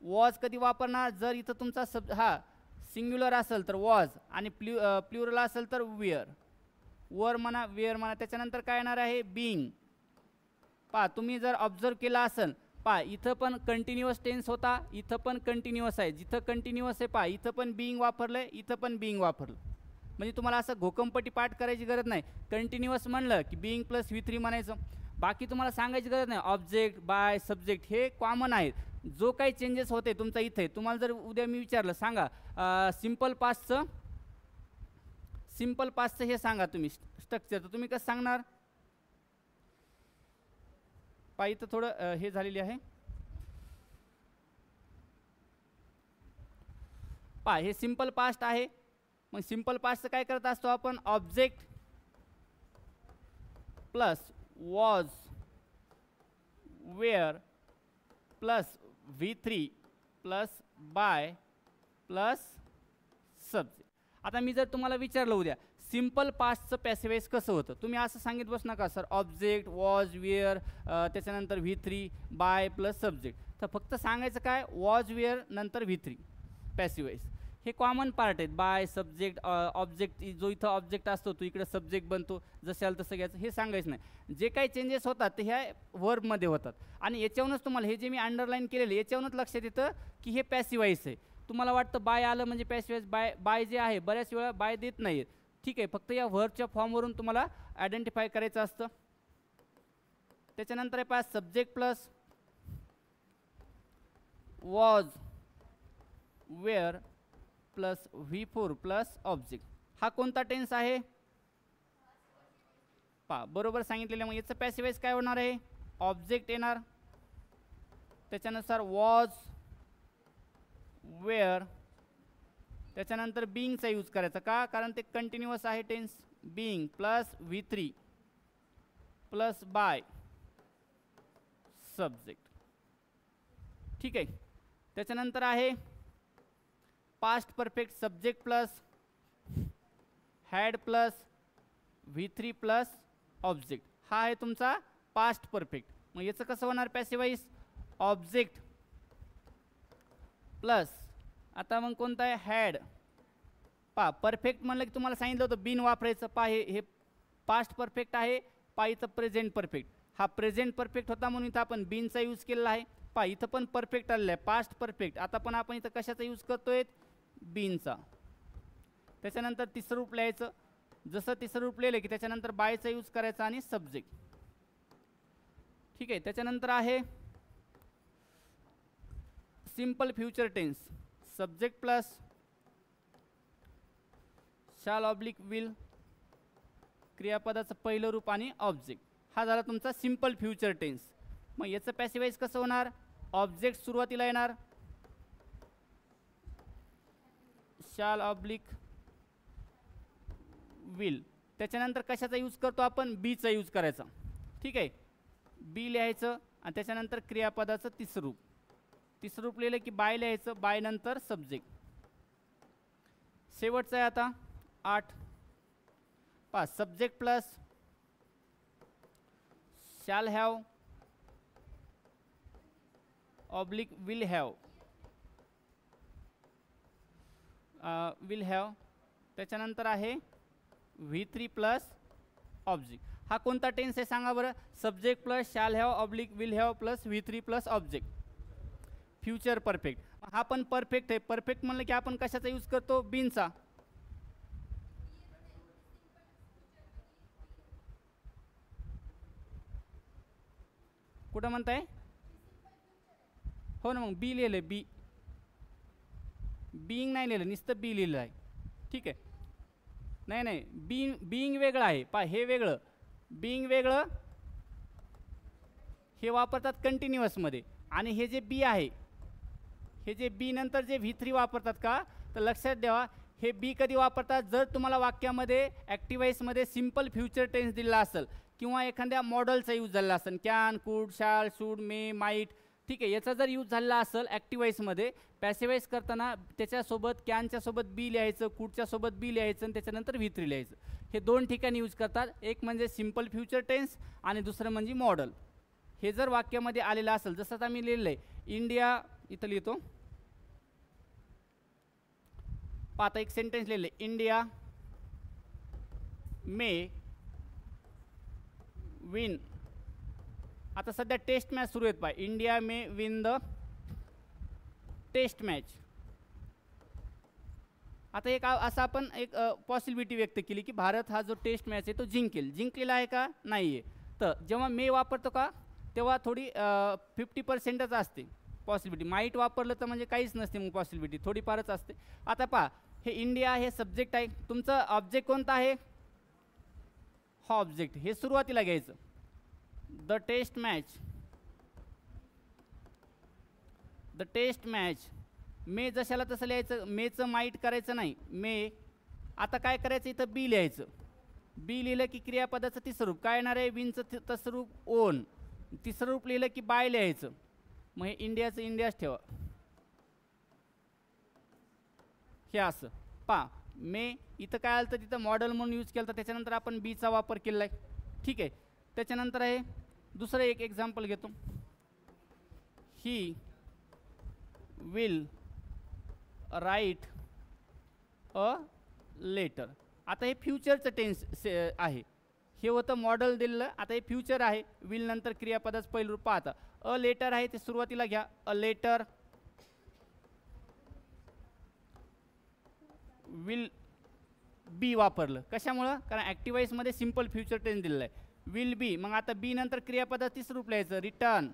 वॉज कधी वापरणार जर इथं तुमचा सिंग्युलर असेल तर वॉज आणि प्लुरल असेल तर वेअर वेअर म्हणा. त्याच्यानंतर काय येणार आहे बीइंग. तुम्ही जर ऑब्झर्व केला असेल इथं पण कंटिन्युअस टेन्स होता, इथं पण कंटिन्युअस आहे. जिथं कंटिन्युअस आहे इथं पण बीइंग वापरलं, इथं पण बीइंग वापरलं. म्हणजे तुम्हाला असं घोकंपट्टी पाठ करायची गरज नाही. कंटिन्युअस म्हणलं की बीइंग प्लस V3 म्हणायचं. बाकी तुम्हाला सांगायची गरज नाही. ऑब्जेक्ट बाय सब्जेक्ट हे कॉमन आहेत. जो काही चेंजेस होते तुमचा इथे तुम्हाला जर उद्या मी विचारलं सांगा सिंपल पास्टचं हे सांगा तुम्ही स्ट्रक्चर, तर तुम्ही कसं सांगणार. इथं थोडं हे झालेली आहे. हे सिंपल पास्ट आहे. मग सिंपल पास्टचं काय करत असतो आपण object plus was were plus V3 plus bye plus subject. आता मी जर तुम्हाला विचारलं उद्या सिंपल पास्टचं पॅसिवाईज कसं होतं तुम्ही असं सांगित बस नका सर ऑब्जेक्ट वॉज वेअर त्याच्यानंतर V3 बाय प्लस सब्जेक्ट. तर फक्त सांगायचं काय वॉज वेअर नंतर V3 पॅसिवाईज. हे कॉमन पार्ट आहेत. बाय सब्जेक्ट ऑब्जेक्ट जो इथं ऑब्जेक्ट असतो तो इकडे सब्जेक्ट बनतो जशाल तसं घ्यायचं हे सांगायचं नाही. जे काही चेंजेस होतात ते ह्या वर्बमध्ये होतात. आणि याच्यावरूनच तुम्हाला हे जे मी अंडरलाईन केलेलं याच्यावरूनच लक्षात येतं की हे पॅसिवाईज आहे. तुम्हाला वाटतं बाय आलं म्हणजे पॅसिवाईज. बाय जे आहे बऱ्याच वेळा बाय देत नाही, ठीक आहे. फक्त या व्हर्बच्या फॉर्मवरून तुम्हाला आयडेंटिफाय करायचं असतं. त्याच्यानंतर subject plus was were plus V4 plus object. हा कोणता टेन्स आहे बरोबर सांगितलेलं. मग याचं पॅसिवाईज काय होणार आहे ऑब्जेक्ट येणार, त्याच्यानुसार वॉज वेअर, त्याच्यानंतर बीइंगचा यूज करायचा का कारण ते कंटिन्युअस आहे tense. Being plus V3 plus by subject, ठीक आहे. त्याच्यानंतर आहे past perfect subject plus had plus V3 plus object, हा आहे तुमचा पास्ट परफेक्ट. मग याचं कसं होणार पॅसिव्ह वॉइस? ऑब्जेक्ट प्लस आता मग कोणता आहे? हॅड. परफेक्ट म्हणलं की तुम्हाला सांगितलं होतं बीन वापरायचं. हे पास्ट परफेक्ट आहे, इथं प्रेझेंट परफेक्ट. हा प्रेझेंट परफेक्ट होता म्हणून इथं आपण बीनचा यूज केलेला आहे. इथं पण परफेक्ट आलेला आहे, पास्ट परफेक्ट. आता पण आपण इथं कशाचा यूज करतोय? बीनचा. त्याच्यानंतर तिसरं रूप लिहायचं. जसं तिसरं रूप लिहिलं की त्याच्यानंतर बायचा यूज करायचा आणि सब्जेक्ट. ठीक आहे. त्याच्यानंतर आहे simple future tense. Subject plus shall oblique will, क्रियापदाचं पहिलं रूप आणि ऑब्जेक्ट. हा झाला तुमचा सिंपल फ्युचर टेन्स. मग याचं पॅसिव्ह वॉइस कसं होणार? ऑब्जेक्ट सुरुवातीला येणार, शाल ऑब्लिक विल. त्याच्यानंतर कशाचा यूज करतो आपण? बीचा यूज करायचा. ठीक आहे. बी लिहायचं आणि त्याच्यानंतर क्रियापदाचं तिसरं रूप. तिसरं रूप लिहिलं की बाय लिहायचं, बाय नंतर सब्जेक्ट. शेवटचं आहे आता 8. Subject plus shall have oblique will have, will have. त्याच्यानंतर आहे V3 प्लस ऑब्जेक्ट. हा कोणता टेन्स आहे सांगा बरं? Subject plus shall have oblique will have plus V3 plus object, future perfect. हा पण परफेक्ट आहे. परफेक्ट म्हणलं की आपण कशाचा यूज करतो? बीनचा. कुठं म्हणताय? हो ना, मग बी लिहिलं. बी, बीइंग नाही लिहिलं, नुसतं बी लिहिलं आहे. ठीक आहे. नाही, बीइंग वेगळं आहे. हे वेगळं, बीइंग वेगळं, हे वापरतात कंटिन्युअसमध्ये. आणि हे जे बी आहे, हे जे बी नंतर जे V3 वापरतात का, तर लक्षात ठेवा हे बी कधी वापरतात? जर तुम्हाला वाक्यामध्ये ॲक्टिव्ह वॉइसमध्ये सिंपल फ्युचर टेन्स दिला असेल किंवा एखाद्या मॉडलचा यूज झाला असेल, कॅन, कुड, शॅल, शूड, मे, माईट. ठीक आहे. याचा जर यूज झाला असेल ॲक्टिव्ह वॉइसमध्ये, पॅसिव्ह वॉइस करताना त्याच्यासोबत कॅनच्या सोबत बी लिहायचं, कुडच्या सोबत बी लिहायचं आणि त्याच्यानंतर V3 लिहायचं. हे दोन ठिकाणी यूज करतात. एक म्हणजे सिंपल फ्युचर टेन्स आणि दुसरं म्हणजे मॉडल. हे जर वाक्यामध्ये आलेलं असेल, जसं आता मी लिहिलं आहे इंडिया, इथं लिहितो. आता एक सेंटेन्स लिहिलं आहे, इंडिया मे विन. आता सध्या टेस्ट मॅच सुरू आहेत. India may win the test match. आता एक असं आपण एक पॉसिबिलिटी व्यक्त केली की भारत हा जो टेस्ट मॅच आहे तो जिंकेल. जिंकलेला आहे का? नाही आहे. तर जेव्हा मे वापरतो का तेव्हा थोडी 50%च असते पॉसिबिलिटी. माईट वापरलं तर म्हणजे काहीच नसते, मग पॉसिबिलिटी थोडीफारच असते. आता हे इंडिया हे सब्जेक्ट आहे. तुमचं ऑब्जेक्ट कोणता आहे? हा ऑब्जेक्ट. हे सुरुवातीला घ्यायचं, the test match. The test match. May जशाला तसं लिहायचं, मेचं माईट करायचं नाही. मे. आता काय करायचं? इथं बी लिहायचं. बी लिहिलं की क्रियापदाचं तिसरं रूप काय येणार आहे? विनचं तसं रूप ओन. तिसरं रूप लिहिलं की बाय लिहायचं. मग हे इंडियाचं इंडियाच ठेवा. हे असं मे इथं काय आलं तर तिथं मॉडेल म्हणून यूज केलं तर त्याच्यानंतर आपण बीचा वापर केला आहे. ठीक आहे. त्याच्यानंतर आहे दुसरं एक एक्झाम्पल घेतो. He will write a letter. आता हे फ्युचरचं टेन्स आहे. हे होतं मॉडेल दिलेलं. आता हे फ्युचर आहे. विल नंतर क्रियापदाचं पहिलं रूप. पाहता अ लेटर आहे ते सुरुवातीला घ्या. अ लेटर विल बी वापरलं. कशामुळं? कारण ॲक्टिव्ह वॉइसमध्ये सिंपल फ्युचर टेन्स दिलेलं आहे. Will be. मग आता बी नंतर क्रियापदाचं तिसरं रूप लिहायचं, रिटर्न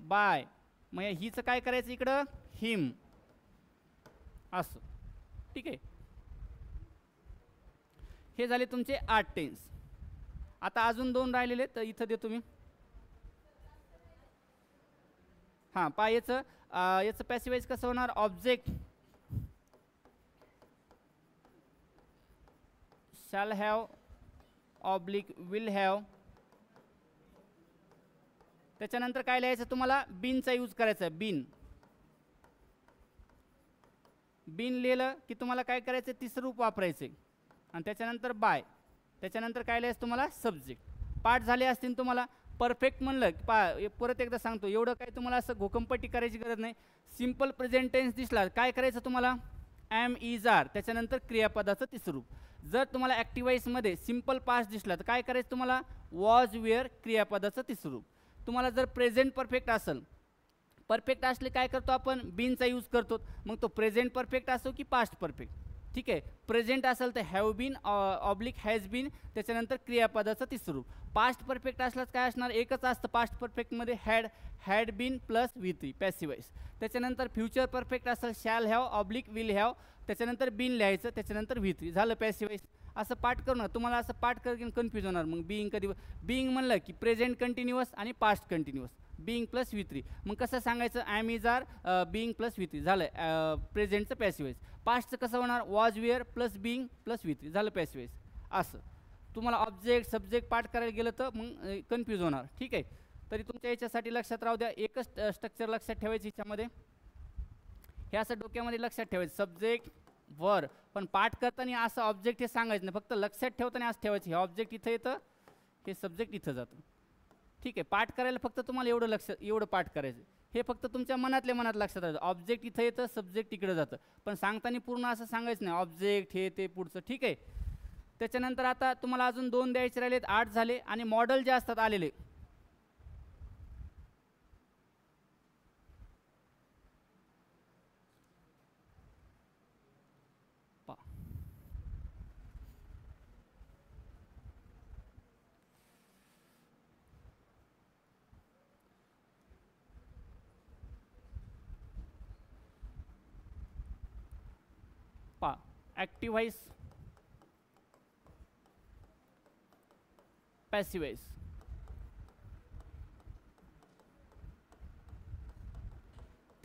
बाय. मग हिचं काय करायचं इकडं? हिम असं. ठीक आहे. हे झाले तुमचे 8 टेन्स. आता अजून 2 राहिलेले तर इथं देतो मी. हां याचं पॅसिव्ह वॉइस कसं होणार? Object shall have oblique will have. त्याच्यानंतर काय लिहायचं तुम्हाला? बीनचा यूज करायचा. बीन. बीन लिहिलं की तुम्हाला काय करायचं, तिसरं रूप वापरायचं आहे, आणि त्याच्यानंतर बाय, त्याच्यानंतर काय लिहायचं तुम्हाला, सब्जेक्ट. पाठ झाले असतील तुम्हाला. परफेक्ट म्हणलं परत एकदा सांगतो, एवढं काय तुम्हाला असं घोकंपट्टी करायची गरज नाही. सिम्पल प्रेझेंट टेन्स दिसला काय करायचं तुम्हाला, ॲम इज आर, त्याच्यानंतर क्रियापदाचं तिसरं रूप. जर तुम्हाला ॲक्टिव्हाइसमध्ये सिम्पल पास्ट दिसला तर काय करायचं तुम्हाला, वॉज वेअर क्रियापदाचं तिसरं रूप. तुम्हाला जर प्रेझेंट परफेक्ट असेल, परफेक्ट असले काय करतो आपण, बीनचा यूज करतो. मग तो प्रेझेंट परफेक्ट असो की पास्ट परफेक्ट, ठीक आहे. प्रेझेंट असेल तर have been oblique has been, त्याच्यानंतर क्रियापदाचं तिसरं रूप. पास्ट परफेक्ट असल्यास काय असणार, एकच असतं पास्ट परफेक्टमध्ये, had been plus V3 passive voice. त्याच्यानंतर फ्युचर परफेक्ट असेल shall have oblique will have, त्याच्यानंतर बीन लिहायचं, त्याच्यानंतर V3 झालं पॅसिव्ह वॉइस. असं पाठ करू ना, तुम्हाला असं पाठ करून कन्फ्यूज होणार. मग बिईंग कधी, बिईंग म्हणलं की प्रेझेंट कंटिन्युअस आणि past continuous, being plus V3. मग कसं सांगायचं, am is are being plus V3 झालं प्रेझेंटचं पॅसिव्ह वॉइस. पास्टचं कसं होणार, was were plus being plus V3 झालं पॅसिव्ह वॉइस. असं तुम्हाला ऑब्जेक्ट सब्जेक्ट पाठ करायला गेलं तर मग कन्फ्यूज होणार, ठीक आहे. तरी तुमच्या याच्यासाठी लक्षात राहू द्या, एकच स्ट्रक्चर लक्षात ठेवायचं याच्यामध्ये, हे असं डोक्यामध्ये लक्षात ठेवायचं, सब्जेक्ट वर. पण पाठ करताना असं ऑब्जेक्ट हे सांगायचं नाही, फक्त लक्षात ठेवताना असं ठेवायचं, हे ऑब्जेक्ट इथं येतं, हे सब्जेक्ट इथं जातं, ठीक आहे. पाठ करायला फक्त तुम्हाला एवढं पाठ करायचं, हे फक्त तुमच्या मनातल्या मनात लक्षात राहायचं. ऑब्जेक्ट इथं येतं, सब्जेक्ट इकडे जातं, पण सांगताना पूर्ण असं सांगायचं नाही, ऑब्जेक्ट हे ते पुढचं, ठीक आहे. त्याच्यानंतर आता तुम्हाला अजून 2 द्यायचे राहिलेत, 8 झाले. आणि मॉडेल जे असतात आलेले, ॲक्टिव्ह व्हॉइस, पॅसिव्ह व्हॉइस.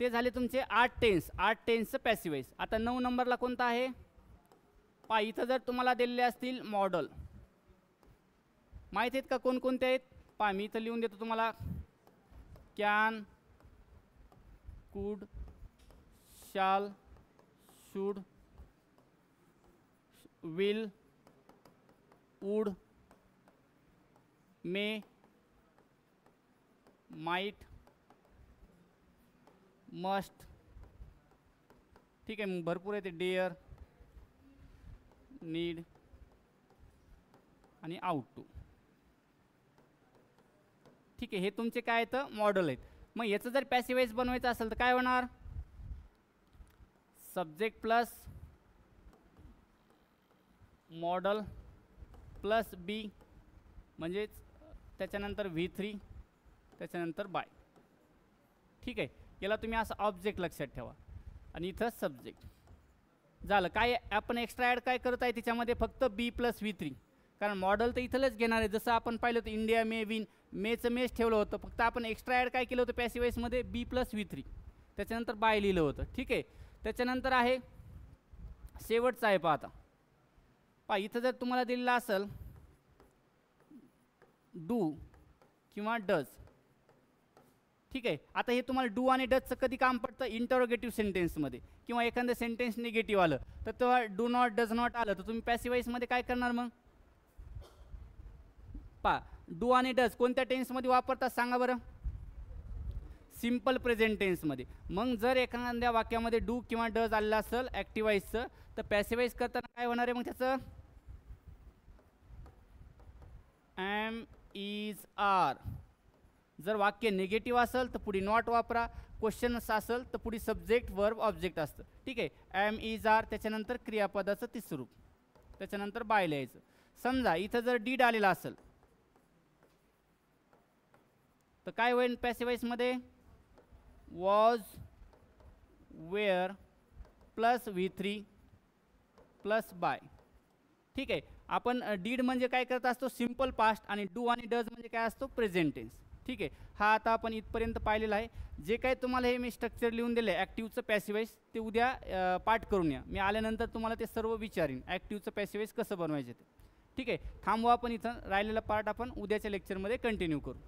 ते झाले तुमचे 8 टेन्स, 8 टेन्सचं पॅसिव्ह व्हॉइस. आता 9 नंबरला कोणता आहे, इथं जर तुम्हाला दिलेले असतील मॉडेल, माहीत आहेत का कोणकोणते आहेत, मी इथं लिहून देतो तुम्हाला, कॅन, कुड, शाल, should, will, would, may, might, must, ठीक आहे. मग भरपूर आहे ते, डेअर, नीड आणि आउट टू, ठीक आहे. हे तुमचे काय आहेत, मॉडेल आहेत. मग याचं जर पॅसिव्ह व्हॉइस बनवायचं असेल तर काय होणार, सब्जेक्ट प्लस मॉडेल प्लस बी, म्हणजेच त्याच्यानंतर V3, त्याच्यानंतर बाय, ठीक आहे. याला तुम्ही असं ऑब्जेक्ट लक्षात ठेवा, आणि इथं सब्जेक्ट झालं. काय आपण एक्स्ट्रा ॲड काय करत आहे त्याच्यामध्ये, फक्त बी प्लस V3, कारण मॉडेल तर इथलंच घेणार आहे. जसं आपण पाहिलं होतं इंडिया मे विन, मेचं मेच ठेवलं होतं, फक्त आपण एक्स्ट्रा ॲड काय केलं होतं पॅसिव्ह व्हॉइसमध्ये, बी प्लस V3, त्याच्यानंतर बाय लिहिलं होतं, ठीक आहे. त्याच्यानंतर आहे शेवटचं आहे, आता इथं जर तुम्हाला दिलेलं असेल डू किंवा डज, ठीक आहे. आता हे तुम्हाला डू आणि डजचं कधी काम पडतं, इंटरोगेटिव्ह सेंटेन्समध्ये, किंवा एखादं सेंटेन्स निगेटिव्ह आलं तर तेव्हा डू नॉट डज नॉट आलं तर तुम्ही पॅसिव्ह व्हॉइसमध्ये काय करणार, मग डू आणि डज कोणत्या टेन्समध्ये वापरतात सांगा बरं, सिम्पल प्रेझेंट टेन्समध्ये. मग जर एखाद्या वाक्यामध्ये डू किंवा डज आलेलं असेल ॲक्टिव्ह व्हॉइसचं, तर पॅसिव्ह व्हॉइस करताना काय होणार आहे, मग त्याचं ॲम इज आर. जर वाक्य निगेटिव्ह असेल तर पुढे नॉट वापरा, क्वेश्चन असेल तर पुढे सब्जेक्ट वर्ब ऑब्जेक्ट असतं, ठीक आहे. ॲम इज आर, त्याच्यानंतर क्रियापदाचं तिसरं रूप, त्याच्यानंतर बाय लिहायचं. समजा इथं जर डीड आलेला असेल तर काय होईल पॅसिव्ह व्हॉइसमध्ये, was were plus V3 plus by, ठीक आहे. आपण डीड म्हणजे काय करत असतो, सिम्पल पास्ट, आणि डू आणि डज म्हणजे काय असतो, प्रेझेंट टेन्स, ठीक आहे. हा आता आपण इथपर्यंत पाहिलेला आहे. जे काय तुम्हाला हे मी स्ट्रक्चर लिहून दिलं आहे ॲक्टिव्हचं पॅसिव्ह व्हॉइस, ते उद्या पाठ करून या. मी आल्यानंतर तुम्हाला ते सर्व विचारीन, ॲक्टिव्हचं पॅसिव्ह व्हॉइस कसं बनवायचं ते, ठीक आहे. थांबवा आपण इथं, राहिलेला पार्ट आपण उद्याच्या लेक्चरमध्ये कंटिन्यू करू.